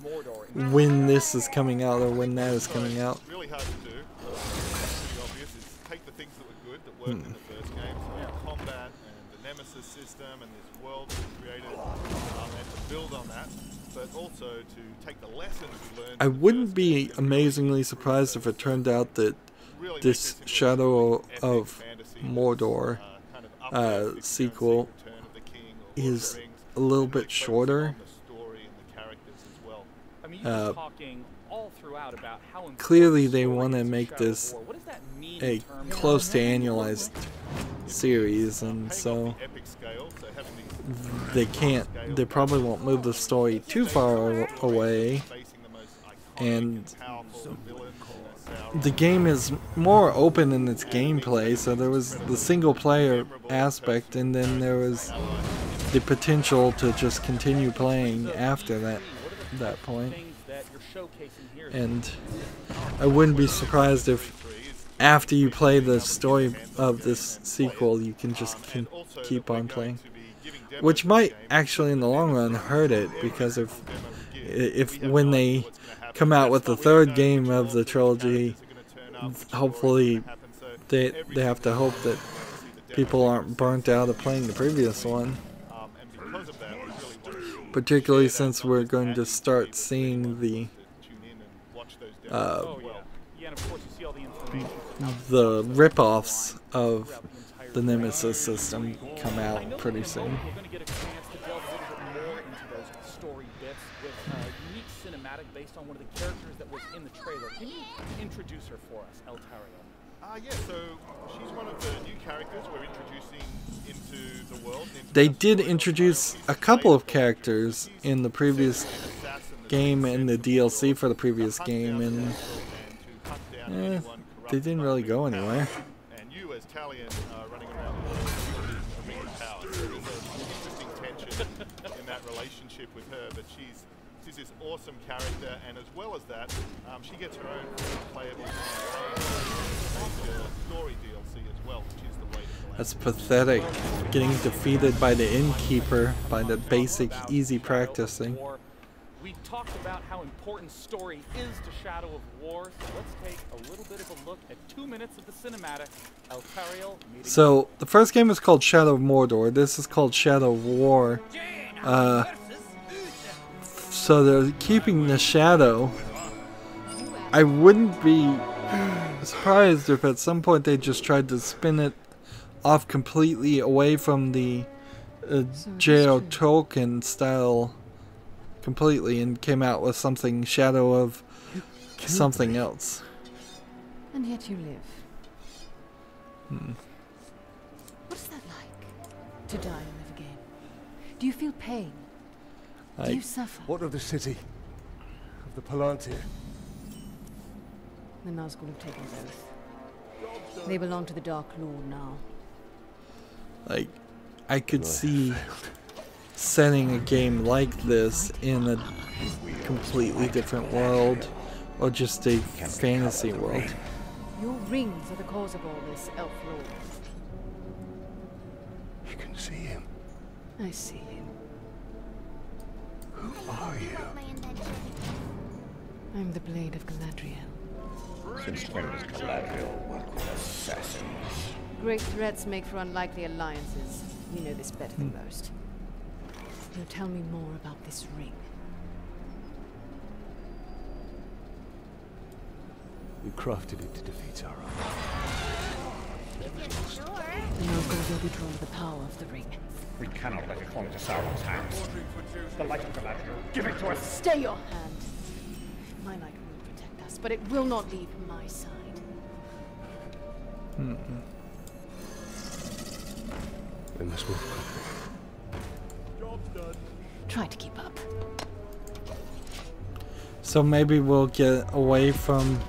when this is coming out or when that is coming out. Really hard to do. Pretty obvious is take the things that were good that worked in the first game, so combat and the Nemesis system and this world that we created, and to build on that, but also to take the lessons we learned. I wouldn't be amazingly surprised if it turned out that this Shadow of Mordor sequel is a little bit shorter. Clearly they want to make this a close to annualized series, and so they probably won't move the story too far away, and the game is more open in its gameplay. So there was the single player aspect, and then there was the potential to just continue playing after that point. And I wouldn't be surprised if after you play the story of this sequel you can just keep on playing, which might actually in the long run hurt it, because if when they come out with the third game of the trilogy, hopefully they have to hope that people aren't burnt out of playing the previous one, particularly since we're going to start seeing the rip-offs of the Nemesis system come out pretty soon. We're going to get a chance to delve a little bit more into those story bits with a unique cinematic based on one of the characters that was in the trailer. Can you introduce her for us, Eltario? Yeah, so she's one of the new characters we're introducing into the world. They did introduce a couple of characters in the previous game and the DLC for the previous game, and they didn't really go anywhere. And you as Talion running around using a ring of power. So there's an interesting tension in that relationship with her, but she's this awesome character, and as well as that, she gets her own playable story DLC as well, which is the way to go. That's pathetic, getting defeated by the innkeeper by the basic easy practicing. We talked about how important story is to Shadow of War, so let's take a little bit of a look at 2 minutes of the cinematic. Eltariel meeting. So the first game is called Shadow of Mordor. This is called Shadow of War. So they're keeping the shadow. I wouldn't be surprised if at some point they just tried to spin it off completely away from the J.R. Tolkien style completely and came out with something Shadow of something else. And yet you live. What's that like? To die and live again? Do you feel pain? Do you suffer? What of the city? Of the Palantir? The Nazgul have taken both. They belong to the Dark Lord now. Like, I could see setting a game like this in a completely different world, or just a fantasy world. Your rings are the cause of all this, Elf Lord. You can see him. I see him. Who are you? I'm the Blade of Galadriel. Since when does Galadriel work with assassins? Great threats make for unlikely alliances. You know this better than most. Now tell me more about this ring. We crafted it to defeat Sauron. The Nazgul will be drawn to the power of the ring. We cannot let it fall into Sauron's hands. The light of Galadriel, give it to us! Stay your hand. My light will protect us, but it will not leave my side. We must move quickly. Try to keep up. So maybe we'll get away from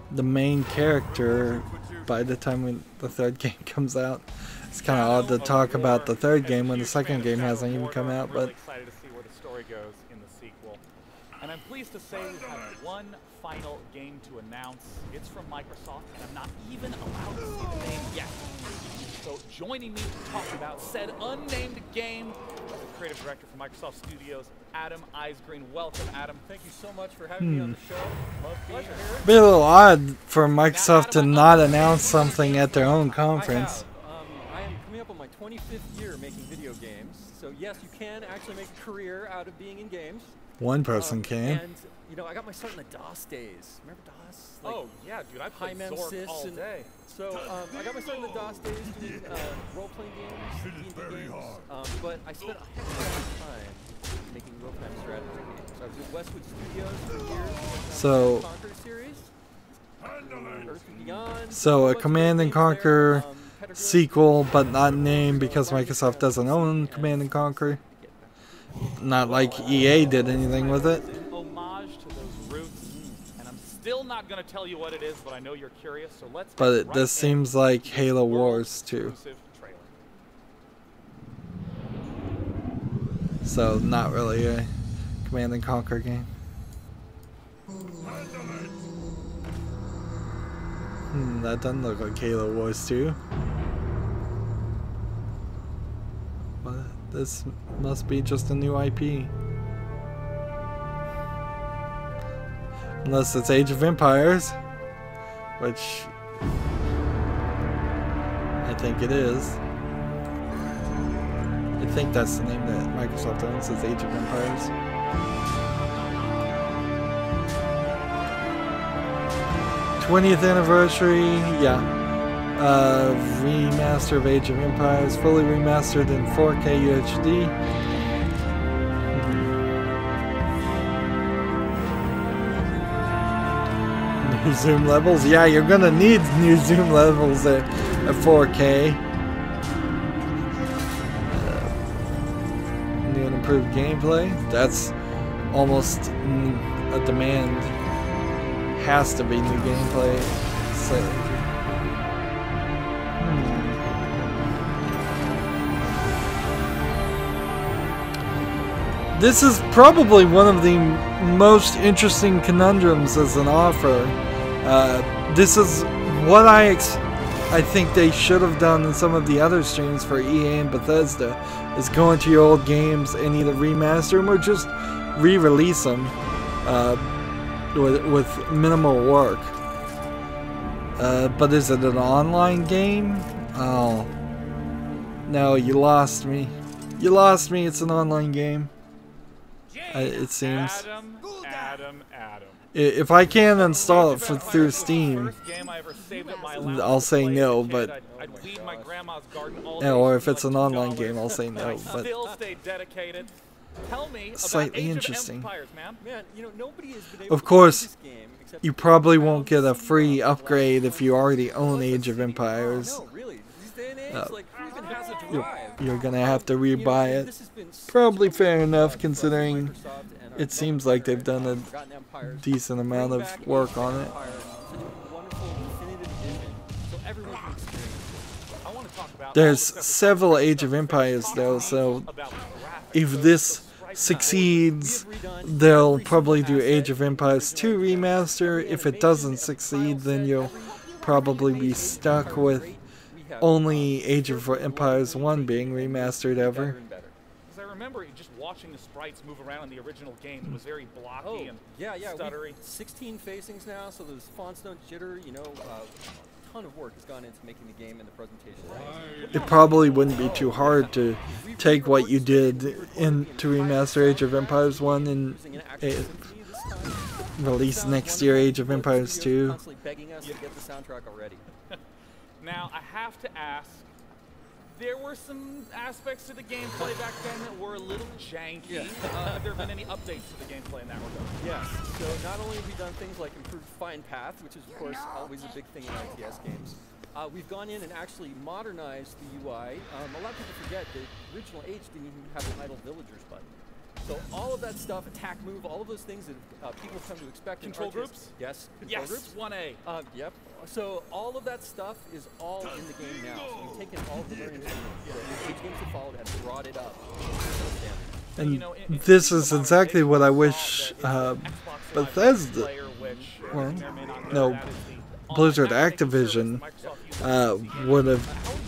the main character by the time the third game comes out. It's kind of odd to talk about the third game when the second game hasn't even come out, but Excited to see where the story goes in the sequel. And I'm pleased to say we have one final game to announce. It's from Microsoft, and I'm not even allowed to see the name yet. So joining me to talk about said unnamed game is the creative director for Microsoft Studios, Adam Eisgreen. Welcome, Adam. Thank you so much for having me on the show. Love being here. it'd be a little odd for Microsoft to not announce something at their own conference. I am coming up on my 25th year making video games. So yes, you can actually make a career out of being in games. One person can. And you know, I got my start in the DOS days. Remember DOS? Like, oh yeah, dude, I played Zork all day. So I got my start in the DOS days doing role-playing games, D&D games. But I spent a heck of a lot of time making real-time strategy games. I was at Westwood Studios for years. So, Conquer series. Earth and Beyond. So a Command and Conquer sequel, but not named because Microsoft doesn't own Command and Conquer. Not like EA did anything with it. Homage to those roots, and I'm still not going to tell you what it is, but I know you're curious, so let's. But this seems like Halo Wars too. So not really a Command and Conquer game. That doesn't look like Halo Wars 2. But this must be just a new IP. Unless it's Age of Empires, which I think it is. I think that's the name that Microsoft owns, is Age of Empires. '20th anniversary, yeah. Remaster of Age of Empires, fully remastered in 4K UHD. New zoom levels, yeah, you're gonna need new zoom levels at 4K. New and improved gameplay, that's almost a demand. Has to be new gameplay. So, This is probably one of the most interesting conundrums as an offer. This is what I think they should have done in some of the other streams for EA and Bethesda, is go into your old games and either remaster them or just re-release them with minimal work. But is it an online game? Oh. No, you lost me. You lost me. It's an online game. It seems. Adam. If I can't install it through Steam, I'll say no, but or if it's an online game, I'll say no, but slightly interesting. Of course, you probably won't get a free upgrade if you already own Age of Empires. You're gonna have to rebuy it. Probably fair enough, considering it seems like they've done a decent amount of work on it. There's several Age of Empires though, so if this succeeds, they'll probably do Age of Empires 2 remaster. If it doesn't succeed, then you'll probably be stuck with only Age of Empires 1 being remastered ever. I remember just watching the sprites move around in the original game. It was very blocky and stuttery. 16 facings now, so those fonts don't jitter. You know, a ton of work has gone into making the game and the presentation. It probably wouldn't be too hard to take what you did to remaster Age of Empires 1 and release next year Age of Empires 2. Now, I have to ask, there were some aspects to the gameplay back then that were a little janky. Have there been any updates to the gameplay in that regard? Yes. So not only have we done things like improved Find Path, which is of course always a big thing in RTS games, we've gone in and actually modernized the UI. A lot of people forget the original Age didn't even have an idle villagers button. So all of that stuff, attack, move, all of those things that people come to expect. Control groups? Yes. Control groups? 1A. Yep. So all of that stuff is all in the game now. So we've taken all of the learnings from the games that followed and brought it up. And this is exactly what I wish Bethesda, well, no, Blizzard Activision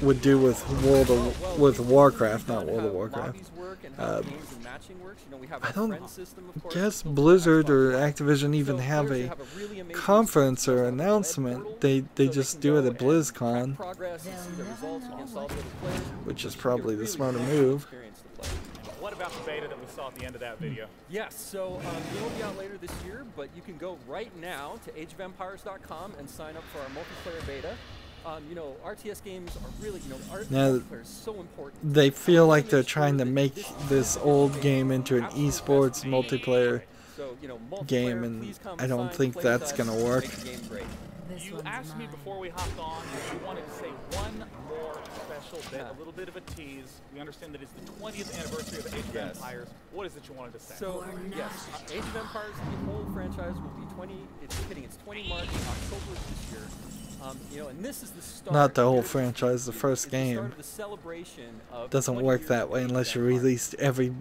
would do with Warcraft, not World of Warcraft. I don't guess Blizzard or Activision even have a conference or announcement. They just do it at BlizzCon, which is probably the smarter move. What about the beta that we saw at the end of that video? Yes, so it will be out later this year, but you can go right now to ageofempires.com and sign up for our multiplayer beta. You know, RTS games are really, multiplayer is so important. They feel like they're trying to make this old game into an esports multiplayer game, and I don't think that's going to work. You asked me before we hopped on if you wanted to say one more special bit, a little bit of a tease. We understand that it's the 20th anniversary of Age of Empires. What is it you wanted to say? So, yes, Age of Empires, the whole franchise will be it's hitting its 20 mark in October of this year. And this is the start. Not the whole franchise, the first game. Doesn't work that way unless you released every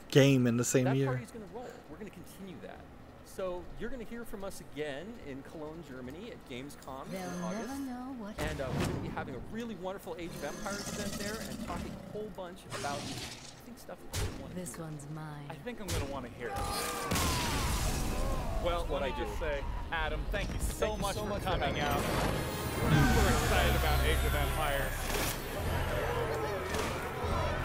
game in the same year. That party's going to roll. We're going to continue that. So you're going to hear from us again in Cologne, Germany at Gamescom in August. And we're going to be having a really wonderful Age of Empires event there and talking a whole bunch about stuff that you want to hear. This one's mine. I think I'm going to want to hear it. Well, let me just say, Adam, thank you so much for coming out. We're super excited about Age of Empires.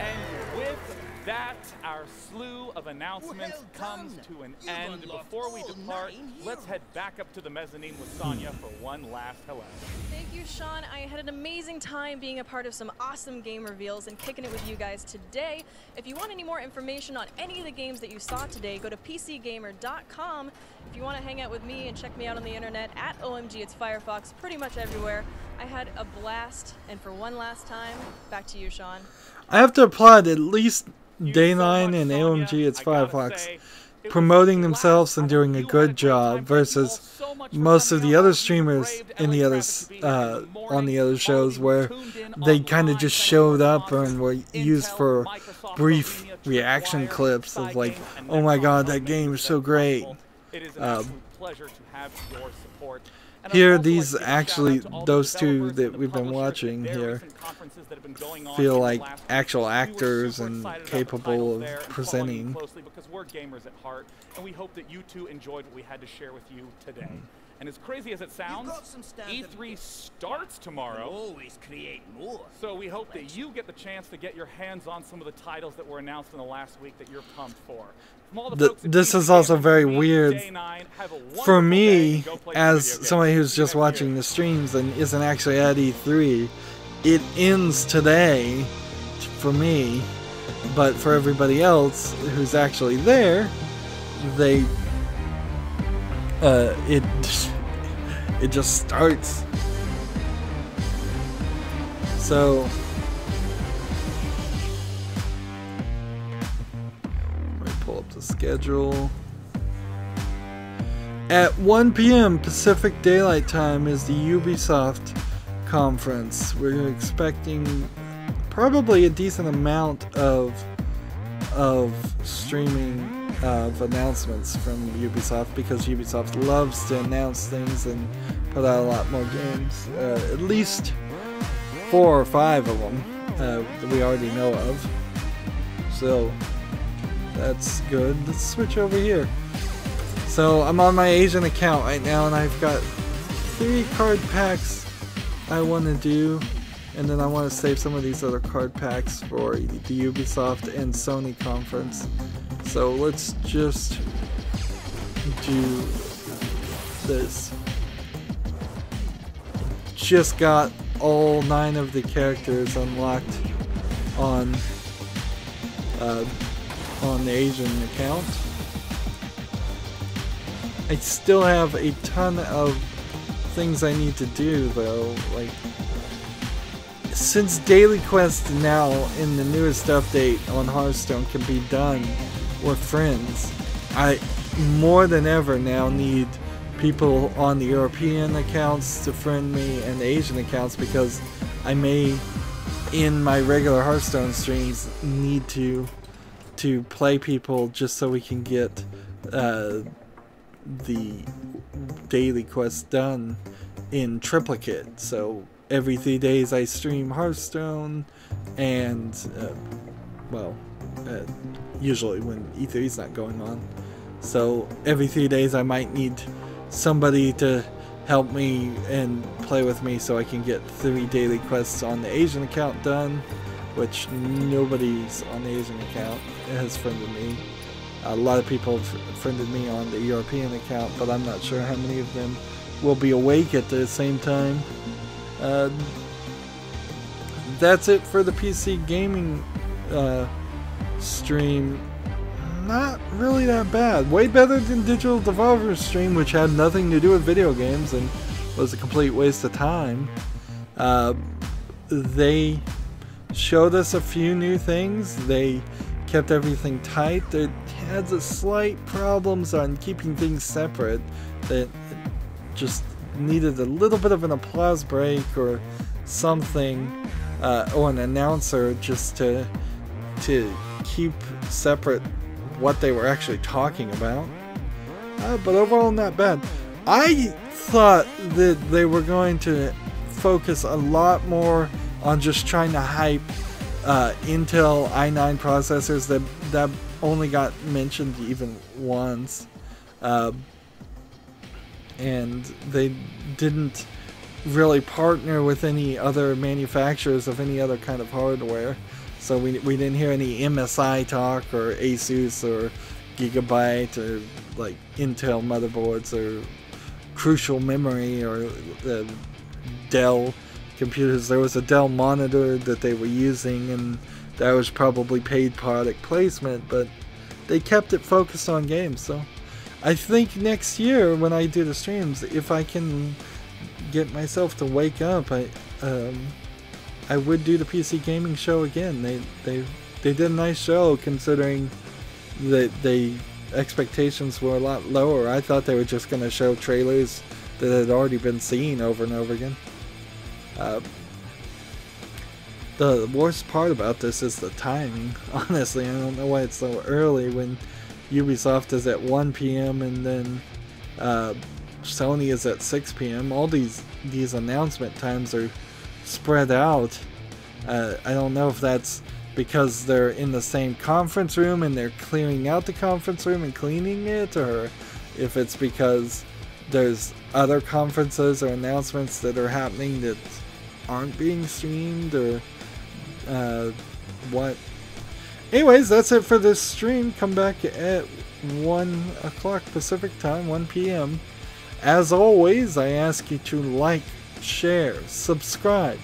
And with that, our slew of announcements comes to an end. Before we depart, let's head back up to the mezzanine with Sonya for one last hello. Thank you, Sean. I had an amazing time being a part of some awesome game reveals and kicking it with you guys today. If you want any more information on any of the games that you saw today, go to PCGamer.com. If you want to hang out with me and check me out on the internet at OMG It's Firefox, pretty much everywhere. I had a blast, and for one last time, back to you, Sean. I have to applaud at least Day 9 and OMG It's Firefox promoting themselves and doing a good job versus most of the other streamers in the others on the other shows where they kind of just showed up and were used for brief reaction clips of like, oh my god, that game is so great. It is an absolute pleasure to have your support. here, these actually, those two that we've been watching here feel like actual actors and capable of presenting. Because we're gamers at heart, and we hope that you too enjoyed what we had to share with you today. And as crazy as it sounds, E3 starts tomorrow. Always create more. So we hope that you get the chance to get your hands on some of the titles that were announced in the last week that you're pumped for. This is also very weird for me, as somebody who's just watching the streams and isn't actually at E3. It ends today for me, but for everybody else who's actually there, they it just starts. So pull up the schedule. At 1 p.m. Pacific Daylight Time is the Ubisoft conference. We're expecting probably a decent amount of streaming of announcements from Ubisoft, because Ubisoft loves to announce things and put out a lot more games. At least 4 or 5 of them that we already know of. So that's good. Let's switch over here. So I'm on my Asian account right now, and I've got 3 card packs I want to do, and then I want to save some of these other card packs for the Ubisoft and Sony conference. So let's just do this. Just got all 9 of the characters unlocked on the Asian account. I still have a ton of things I need to do though, like since daily quests now in the newest update on Hearthstone can be done with friends, I more than ever now need people on the European accounts to friend me and the Asian accounts, because I may in my regular Hearthstone streams need to play people just so we can get the daily quests done in triplicate. So every 3 days I stream Hearthstone, and usually when E3 is not going on. So every 3 days I might need somebody to help me and play with me so I can get 3 daily quests on the Asian account done, which nobody's on the Asian account has friended me. A lot of people have friended me on the European account, but I'm not sure how many of them will be awake at the same time. That's it for the PC gaming stream. Not really that bad. Way better than Digital Devolver's stream, which had nothing to do with video games and was a complete waste of time. They showed us a few new things. They kept everything tight. It had the slight problems on keeping things separate that just needed a little bit of an applause break or something, or an announcer just to keep separate what they were actually talking about. But overall, not bad. I thought that they were going to focus a lot more on just trying to hype Intel i9 processors. That only got mentioned even once, and they didn't really partner with any other manufacturers of any other kind of hardware. So we didn't hear any MSI talk or Asus or Gigabyte or like Intel motherboards or Crucial Memory or Dell computers. There was a Dell monitor that they were using, and that was probably paid product placement, but they kept it focused on games. So I think next year when I do the streams, if I can get myself to wake up, I would do the PC gaming show again. They did a nice show considering that the expectations were a lot lower. I thought they were just going to show trailers that had already been seen over and over again. The worst part about this is the timing. Honestly, I don't know why it's so early when Ubisoft is at 1 p.m. and then Sony is at 6 p.m. All these announcement times are spread out. I don't know if that's because they're in the same conference room and they're clearing out the conference room and cleaning it, or if it's because there's other conferences or announcements that are happening that aren't being streamed, or what. Anyways, that's it for this stream. Come back at 1 o'clock Pacific time, 1 p.m. As always, I ask you to like, share, subscribe,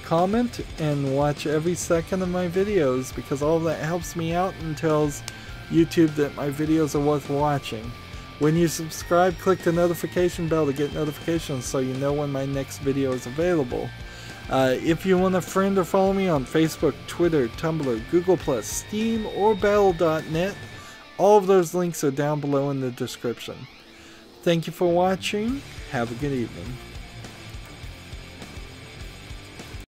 comment, and watch every second of my videos, because all that helps me out and tells YouTube that my videos are worth watching. When you subscribe, click the notification bell to get notifications so you know when my next video is available. If you want to friend or follow me on Facebook, Twitter, Tumblr, Google+, Steam, or Battle.net, all of those links are down below in the description. Thank you for watching. Have a good evening.